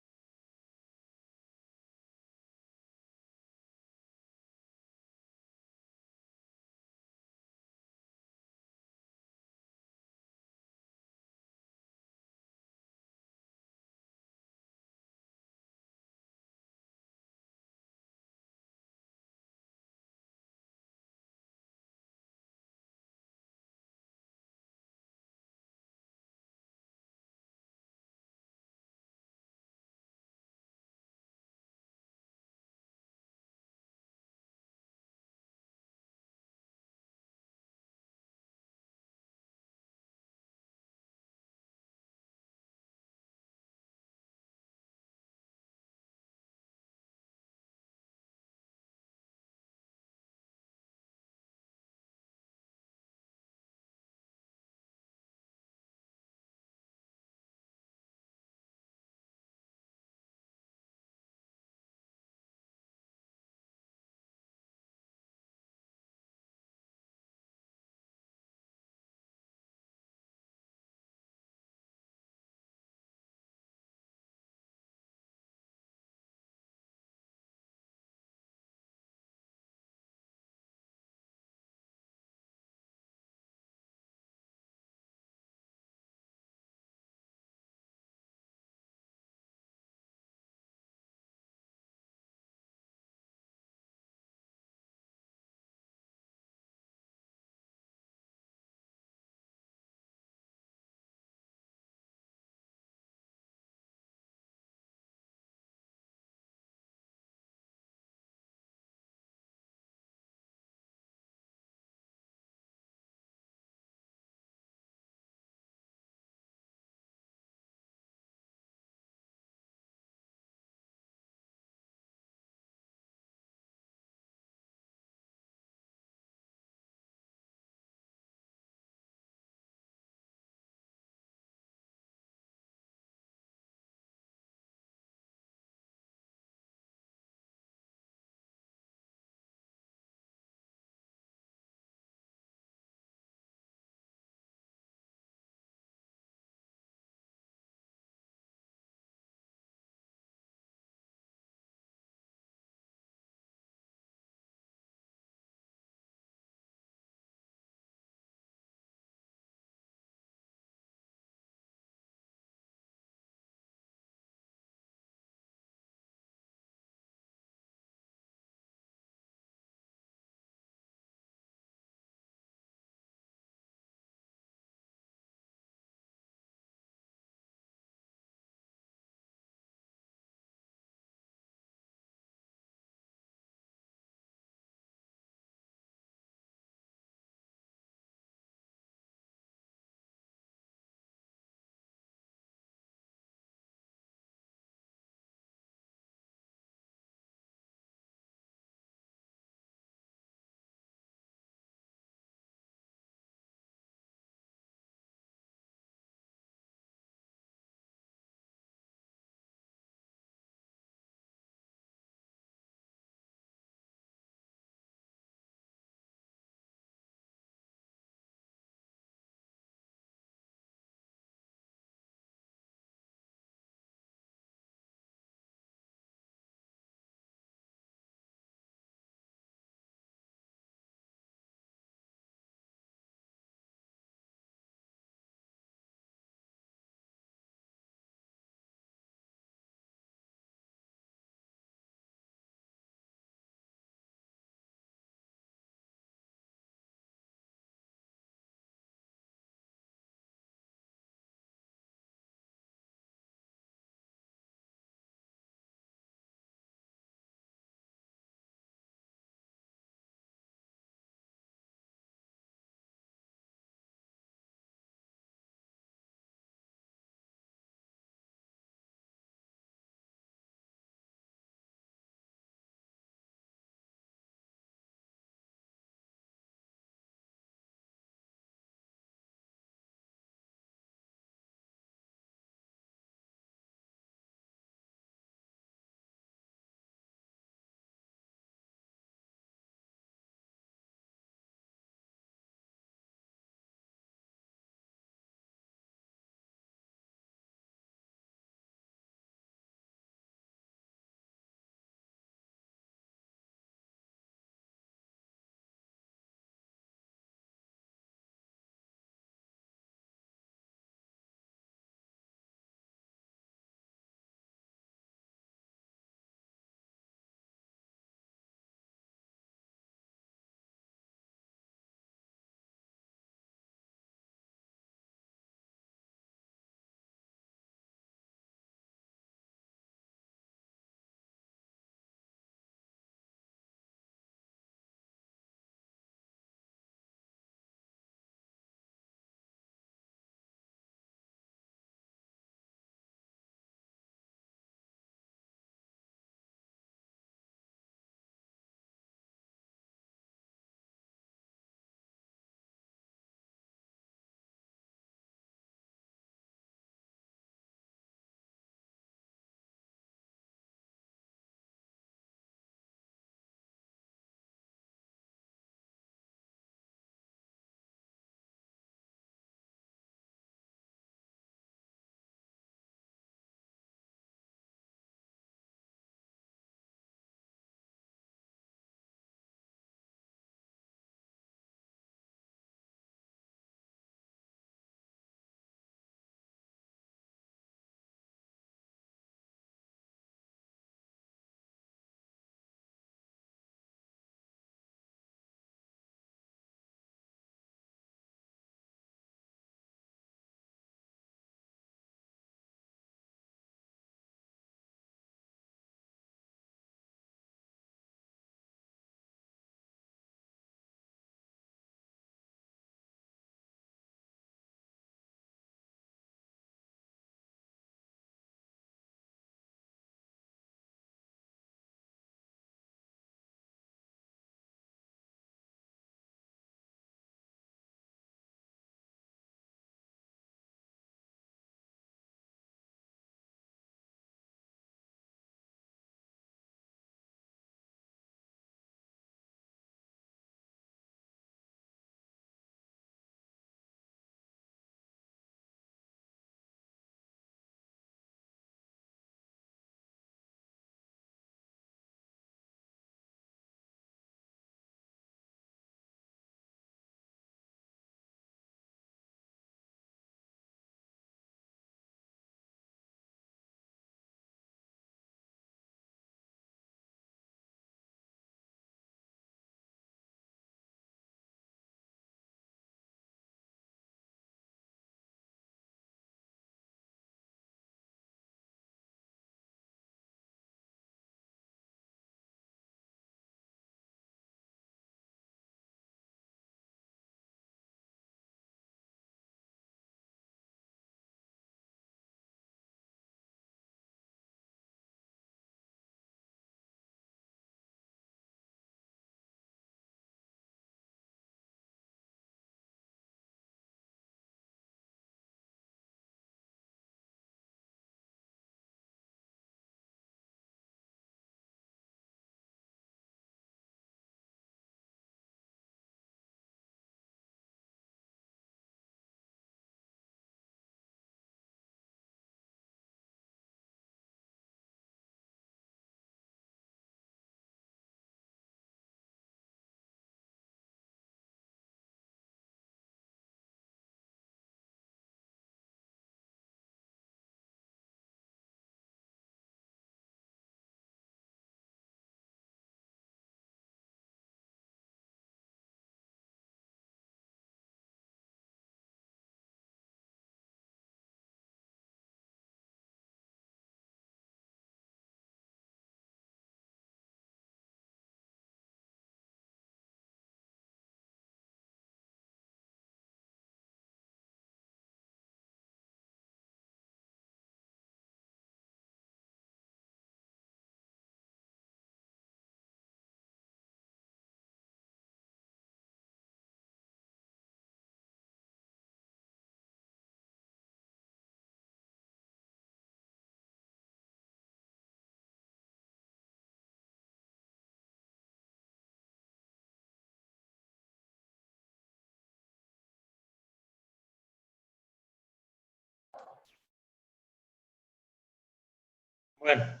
Bueno.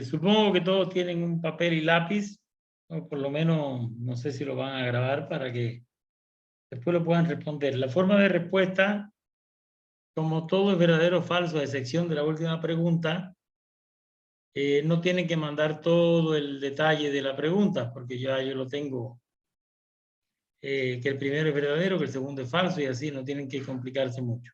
Supongo que todos tienen un papel y lápiz, o por lo menos no sé si lo van a grabar para que después lo puedan responder. La forma de respuesta, como todo es verdadero o falso, a excepción de la última pregunta, no tienen que mandar todo el detalle de la pregunta, porque ya yo lo tengo, que el primero es verdadero, que el segundo es falso, y así no tienen que complicarse mucho.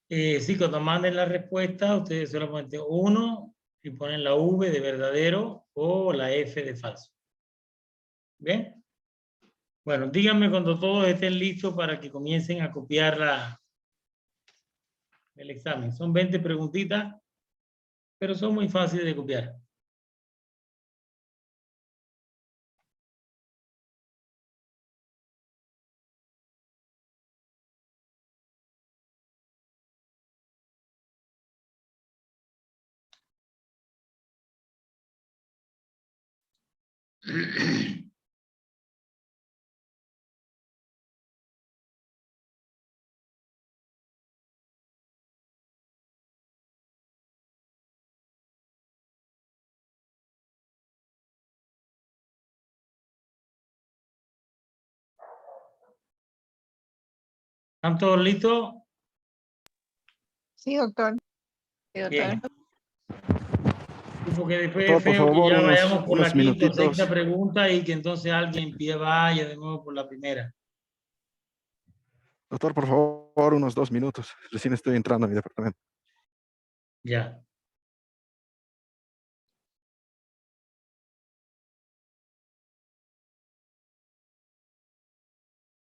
Sí, cuando manden la respuesta, ustedes solamente uno y ponen la V de verdadero o la F de falso. ¿Bien? Bueno, díganme cuando todos estén listos para que comiencen a copiar el examen. Son 20 preguntitas, pero son muy fáciles de copiar. ¿Están todos listos? Sí, doctor. Bien. Porque después Doctor, es por feo que favor, ya vayamos por la unos quinta o minutitos. sexta pregunta y que entonces alguien vaya de nuevo por la primera. Doctor, por favor, unos 2 minutos. Recién estoy entrando a mi departamento. Ya.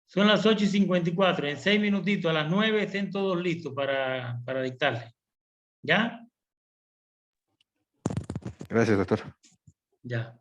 Son las 8:54. En 6 minutitos, a las 9 estén todos listos para dictarle. ¿Ya? Gracias, doctor. Ya.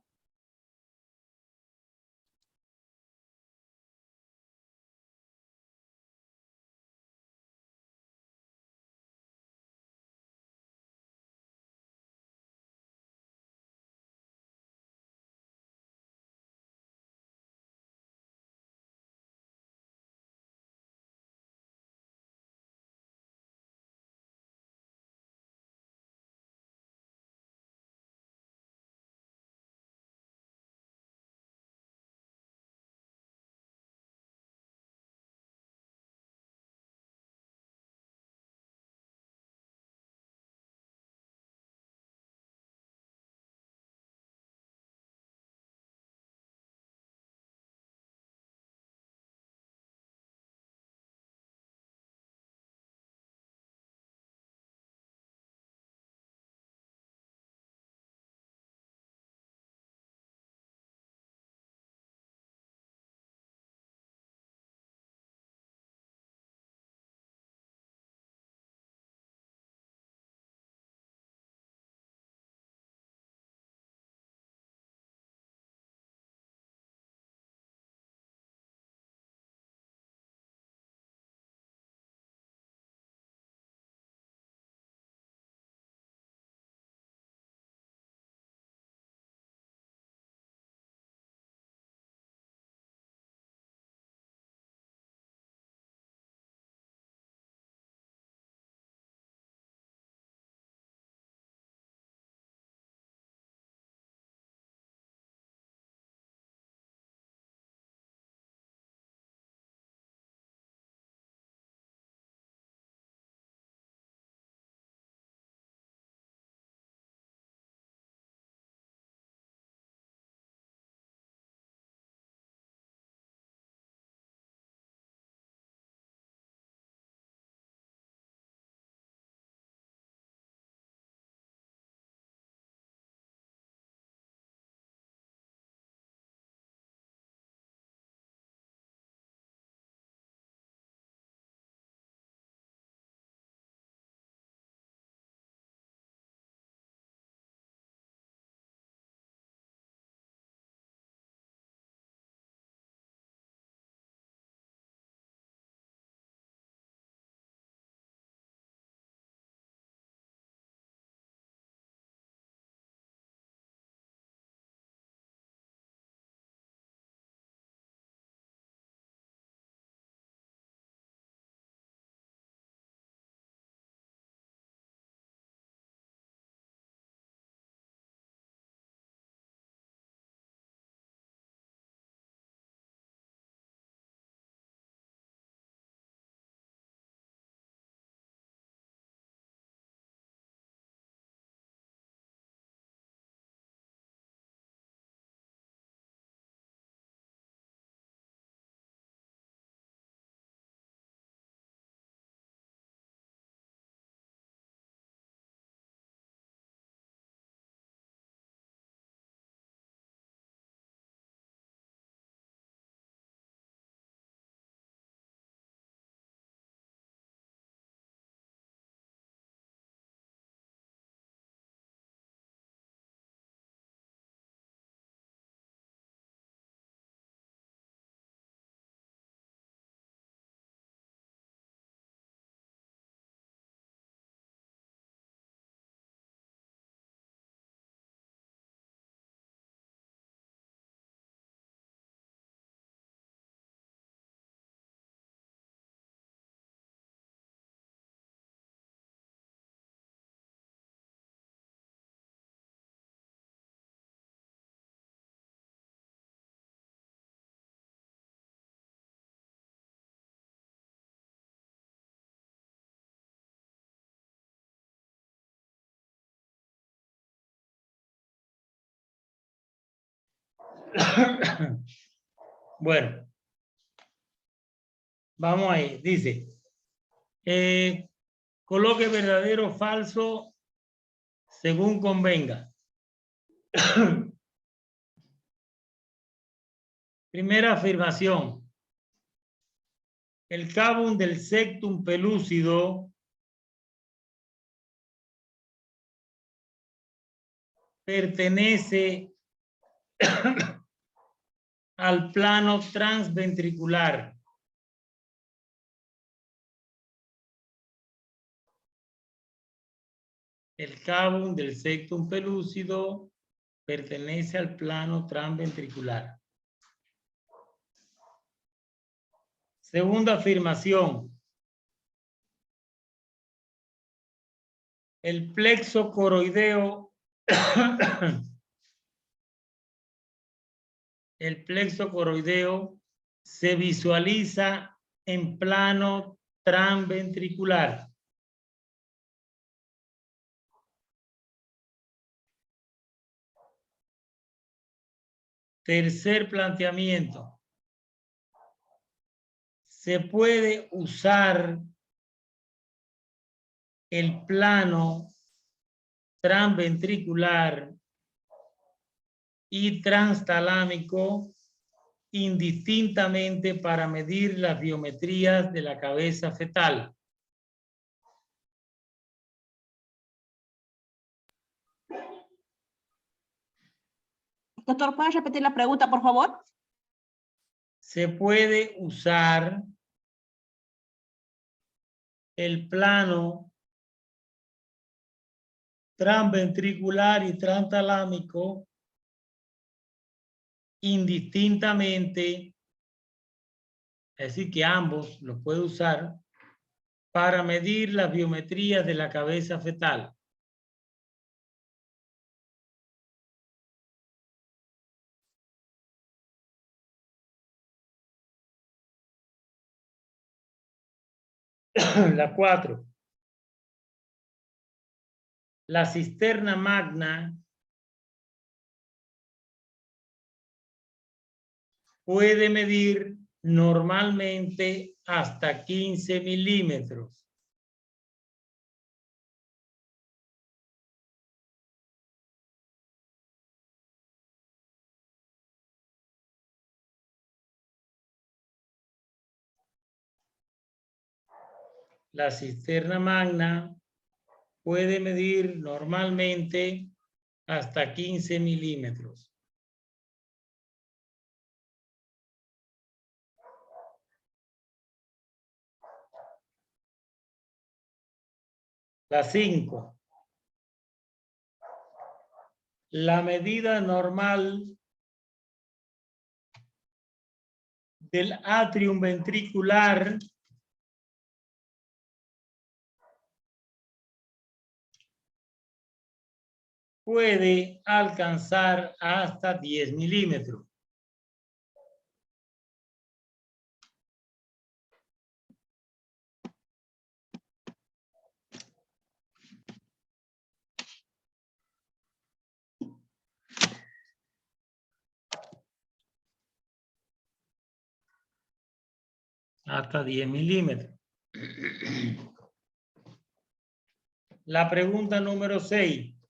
Bueno, vamos ahí. Dice, coloque verdadero o falso según convenga. Primera afirmación. El cavum del septum pelúcido pertenece al plano transventricular. El cavum del septum pelúcido pertenece al plano transventricular. Segunda afirmación. El plexo coroideo el plexo coroideo se visualiza en plano transventricular. Tercer planteamiento. Se puede usar el plano transventricular y transtalámico indistintamente para medir las biometrías de la cabeza fetal. Doctor, ¿puede repetir la pregunta, por favor? Se puede usar el plano transventricular y transtalámico indistintamente, es decir, que ambos los puede usar para medir las biometrías de la cabeza fetal. La 4. La cisterna magna puede medir normalmente hasta 15 milímetros. La cisterna magna puede medir normalmente hasta 15 milímetros. La 5. La medida normal del atrium ventricular puede alcanzar hasta 10 milímetros. Hasta 10 milímetros. La pregunta número 6.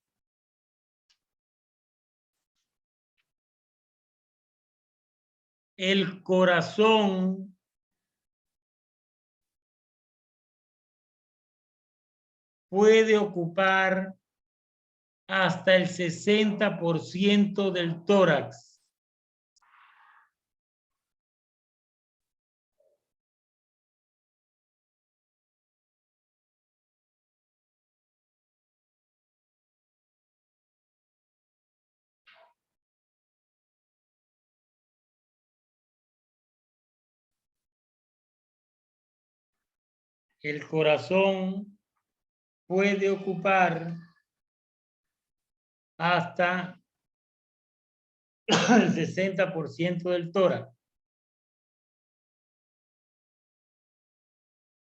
El corazón puede ocupar hasta el 60% del tórax. El corazón puede ocupar hasta el 60% del tórax.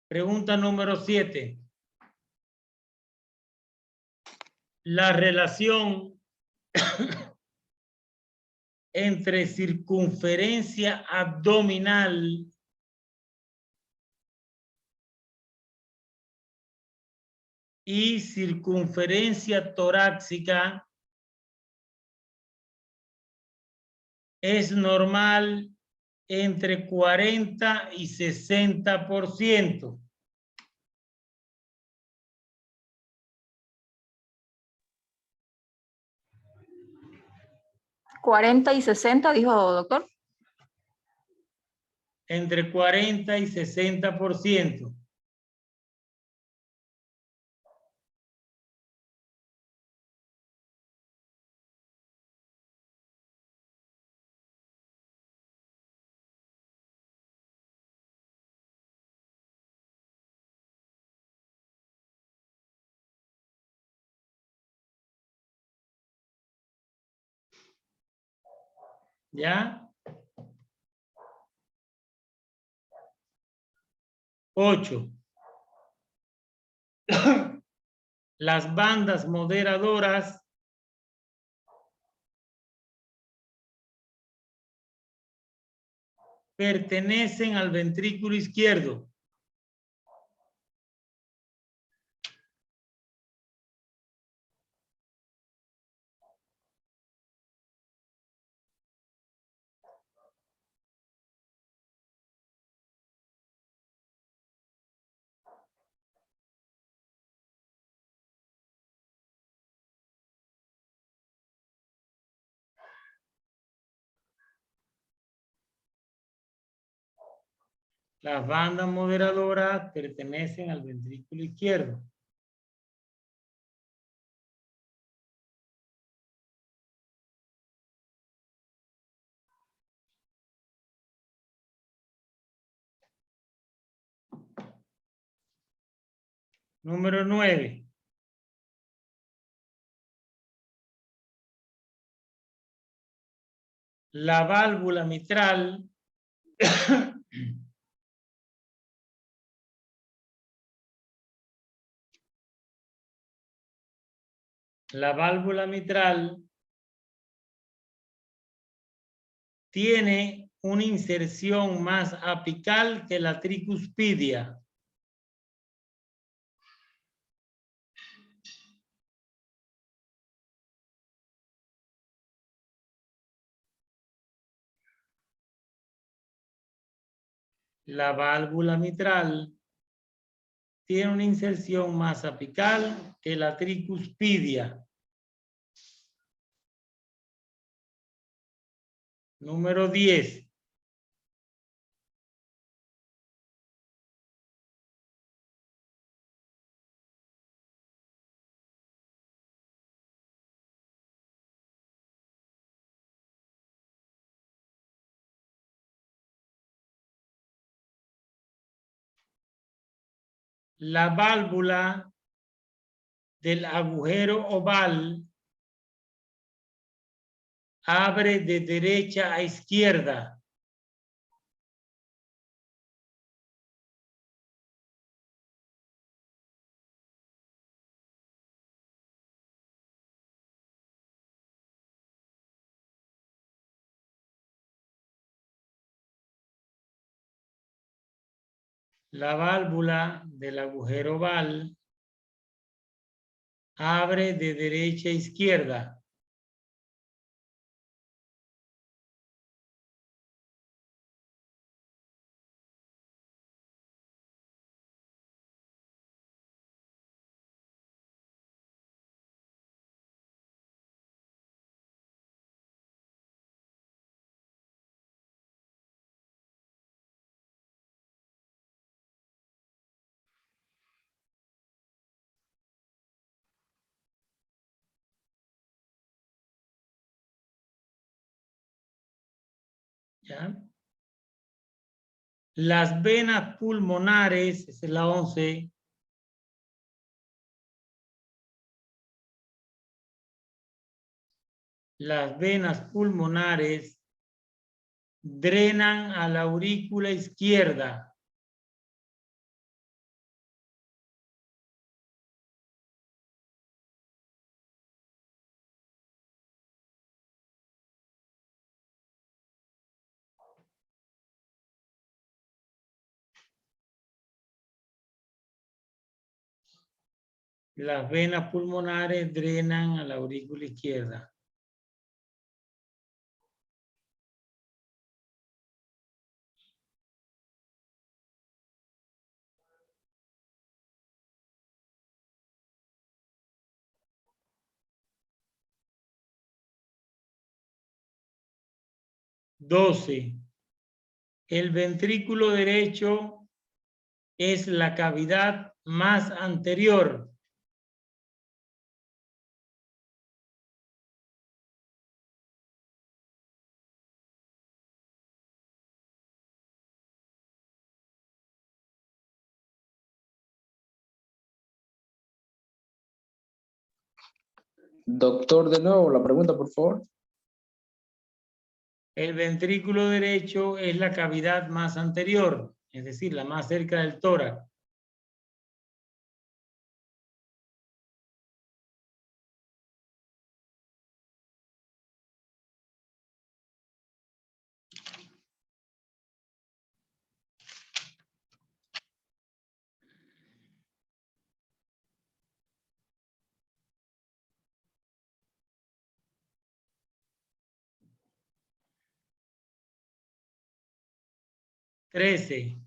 Pregunta número 7. La relación entre circunferencia abdominal y circunferencia torácica es normal entre 40 y 60%. ¿40 y 60, dijo doctor? Entre 40 y 60%. ¿Ya? 8. Las bandas moderadoras pertenecen al ventrículo izquierdo. Las bandas moderadoras pertenecen al ventrículo izquierdo. Número 9. La válvula mitral tiene una inserción más apical que la tricuspidia. La válvula mitral tiene una inserción más apical que la tricuspidia. Número 10. La válvula del agujero oval abre de derecha a izquierda. La válvula del agujero oval abre de derecha a izquierda. ¿Ya? Las venas pulmonares, esa es la 11. Las venas pulmonares drenan a la aurícula izquierda. Las venas pulmonares drenan a la aurícula izquierda. Doce. El ventrículo derecho es la cavidad más anterior. Doctor, de nuevo, la pregunta, por favor. El ventrículo derecho es la cavidad más anterior, es decir, la más cerca del tórax. Trece.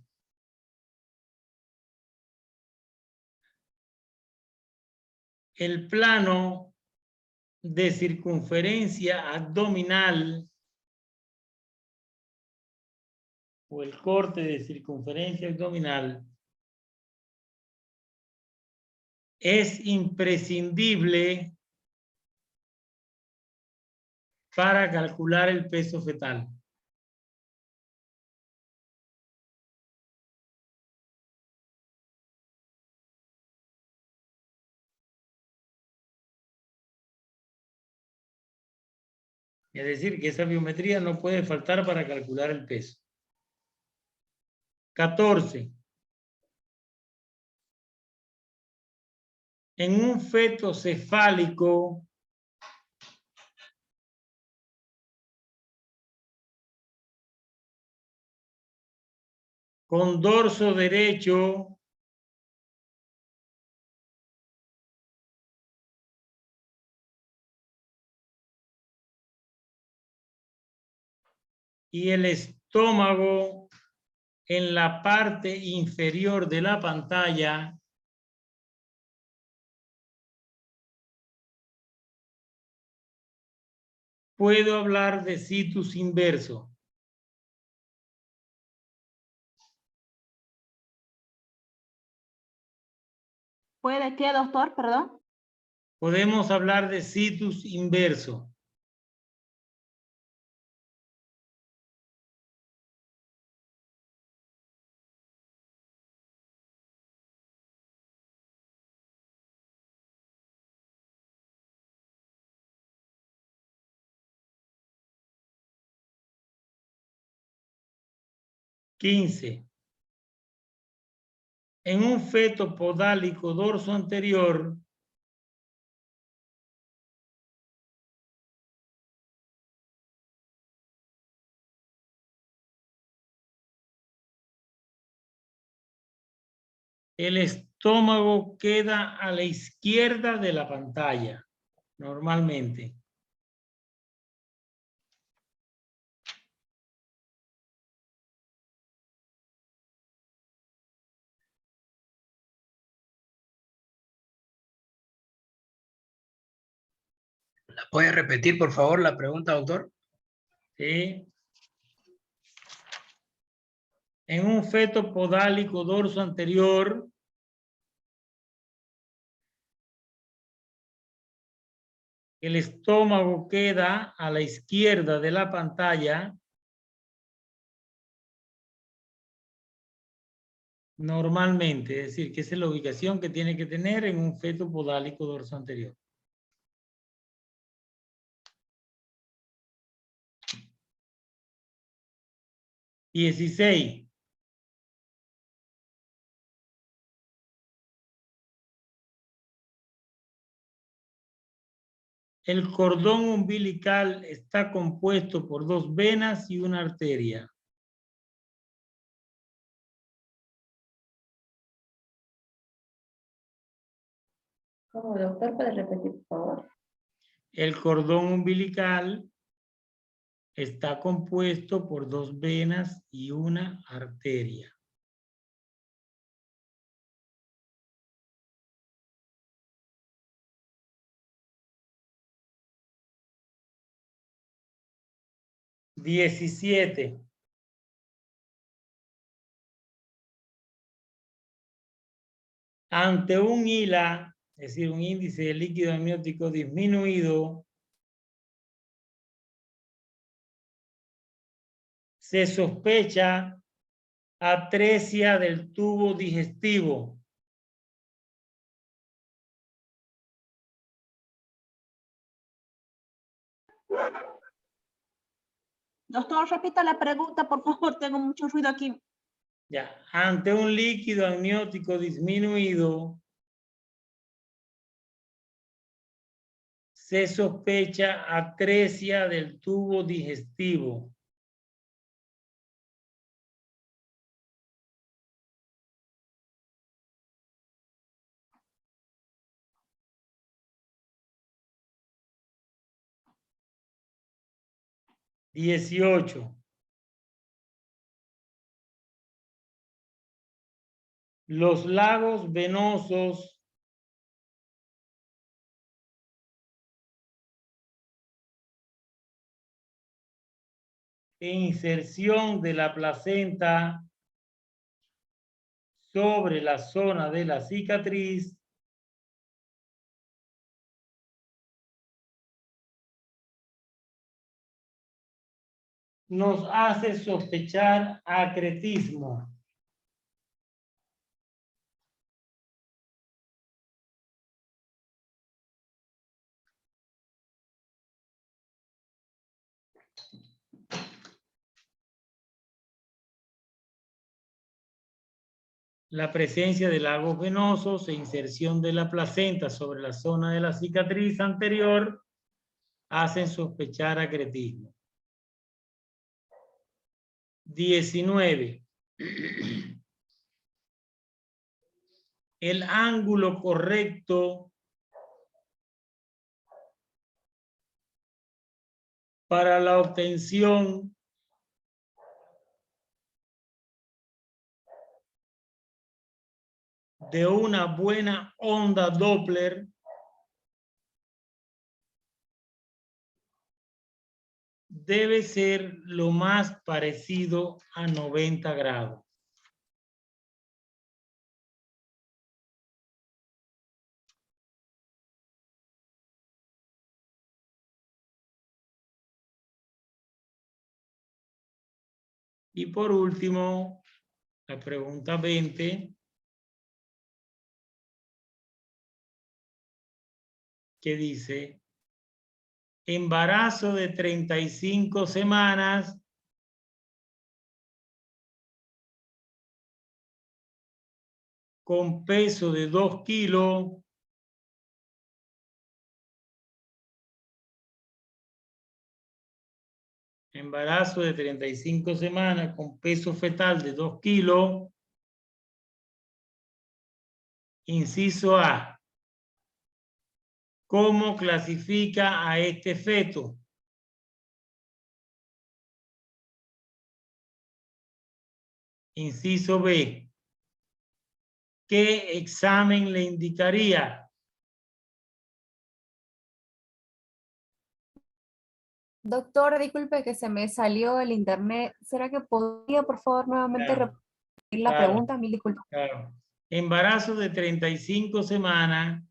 El plano de circunferencia abdominal o el corte de circunferencia abdominal es imprescindible para calcular el peso fetal. Es decir, que esa biometría no puede faltar para calcular el peso. 14. En un feto cefálico, con dorso derecho, y el estómago en la parte inferior de la pantalla, puedo hablar de situs inverso. ¿Puede qué, doctor? Perdón. Podemos hablar de situs inverso. Quince. En un feto podálico dorso anterior, el estómago queda a la izquierda de la pantalla, normalmente. ¿La puede repetir, por favor, la pregunta, doctor? ¿Sí? En un feto podálico dorso anterior, el estómago queda a la izquierda de la pantalla, normalmente, es decir, que esa es la ubicación que tiene que tener en un feto podálico dorso anterior. Dieciséis. El cordón umbilical está compuesto por dos venas y una arteria. ¿Cómo, doctor? ¿Puede repetir, por favor? El cordón umbilical está compuesto por 2 venas y una arteria. Diecisiete. Ante un ILA, es decir, un índice de líquido amniótico disminuido, se sospecha atresia del tubo digestivo. Doctor, repita la pregunta, por favor, tengo mucho ruido aquí. Ya, ante un líquido amniótico disminuido, se sospecha atresia del tubo digestivo. Dieciocho. Los lagos venosos e inserción de la placenta sobre la zona de la cicatriz nos hace sospechar acretismo. La presencia de lagos venosos e inserción de la placenta sobre la zona de la cicatriz anterior hacen sospechar acretismo. 19. El ángulo correcto para la obtención de una buena onda Doppler debe ser lo más parecido a 90 grados. Y por último, la pregunta 20, que dice, embarazo de 35 semanas con peso de 2 kilos embarazo de 35 semanas con peso fetal de 2 kilos, inciso A. ¿Cómo clasifica a este feto? Inciso B. ¿Qué examen le indicaría? Doctor, disculpe que se me salió el internet. ¿Será que podría, por favor, nuevamente Claro, repetir la claro, pregunta? Mil disculpas. claro. Embarazo de 35 semanas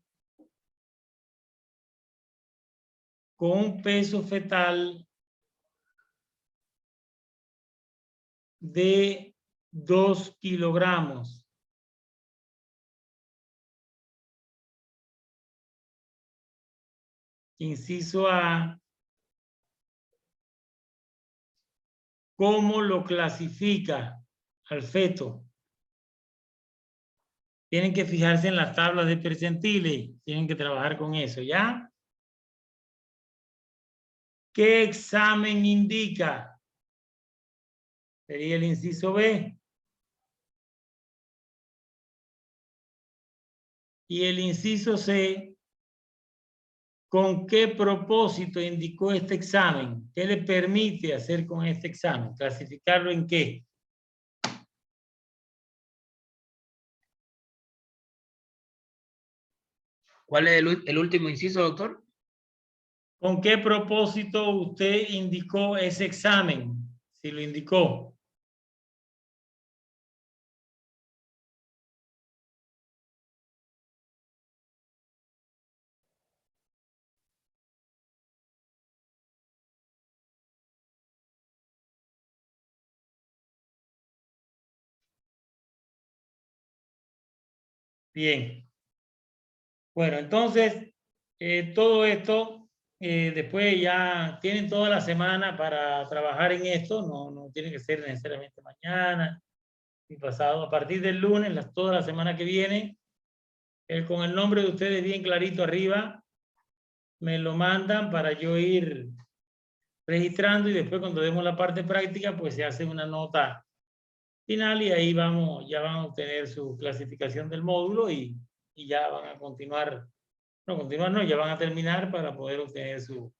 con un peso fetal de 2 kilogramos. Inciso A. ¿Cómo lo clasifica al feto? Tienen que fijarse en las tablas de percentiles. Tienen que trabajar con eso, ¿ya? ¿Qué examen indica? Sería el inciso B. Y el inciso C ¿Con qué propósito indicó este examen? ¿Qué le permite hacer con este examen? ¿Clasificarlo en qué? ¿Cuál es el último inciso, doctor? ¿Con qué propósito usted indicó ese examen? Si lo indicó. Bien. Bueno, entonces, todo esto, después ya tienen toda la semana para trabajar en esto, no tiene que ser necesariamente mañana ni pasado. A partir del lunes, toda la semana que viene, con el nombre de ustedes bien clarito arriba, me lo mandan para yo ir registrando y después cuando demos la parte práctica, pues se hace una nota final y ahí ya van a obtener su clasificación del módulo y ya van a continuar. No, continuar no, ya van a terminar para poder obtener su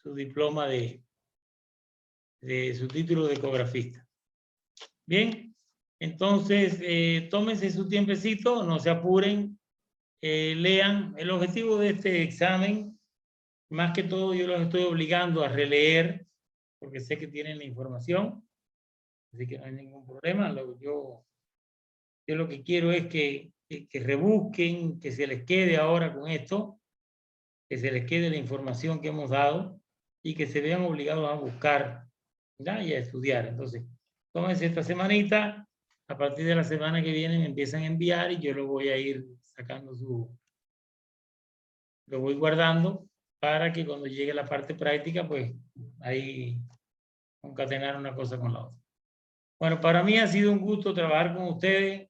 diploma de su título de ecografista. Bien, entonces tómense su tiempecito, no se apuren, lean. El objetivo de este examen, más que todo yo los estoy obligando a releer, porque sé que tienen la información, así que no hay ningún problema. Yo lo que quiero es que rebusquen, que se les quede ahora con esto, que se les quede la información que hemos dado y que se vean obligados a buscar, ¿ya? Y a estudiar. Entonces, tómense esta semanita, a partir de la semana que viene me empiezan a enviar y yo lo voy a ir sacando lo voy guardando para que cuando llegue la parte práctica, pues ahí concatenar una cosa con la otra. Bueno, para mí ha sido un gusto trabajar con ustedes.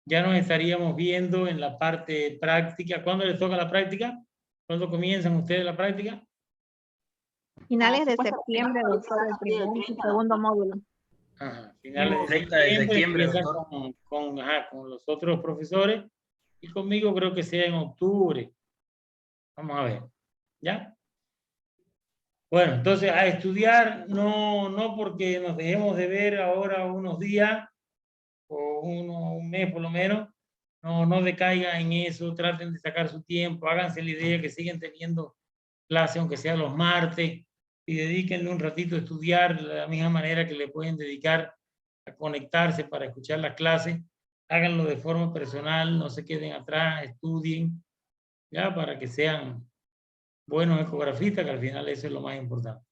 Ya nos estaríamos viendo en la parte práctica. ¿Cuándo les toca la práctica? ¿Cuándo comienzan ustedes la práctica? Finales de supuesto, septiembre, doctor, el primer y segundo módulo. Ajá, finales de 30 de septiembre, empiezan doctor. con los otros profesores y conmigo creo que sea en octubre. Vamos a ver. ¿Ya? Bueno, entonces a estudiar, no porque nos dejemos de ver ahora unos días o un mes por lo menos, no decaigan en eso, traten de sacar su tiempo, háganse la idea que siguen teniendo clase, aunque sea los martes, y dedíquenle un ratito a estudiar de la misma manera que le pueden dedicar a conectarse para escuchar las clases. Háganlo de forma personal, no se queden atrás, estudien, ya, para que sean buenos ecografistas, que al final eso es lo más importante,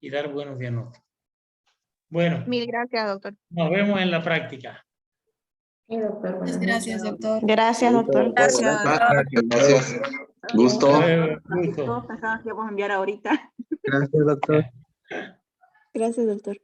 y dar buenos diagnósticos. Bueno, Mil gracias, doctor. nos vemos en la práctica. Sí, doctor. Muchas gracias, doctor. Gracias, doctor. Gracias. Gusto. Gusto. Todos pensaban que íbamos a enviar ahorita. Gracias, doctor. Gracias, doctor.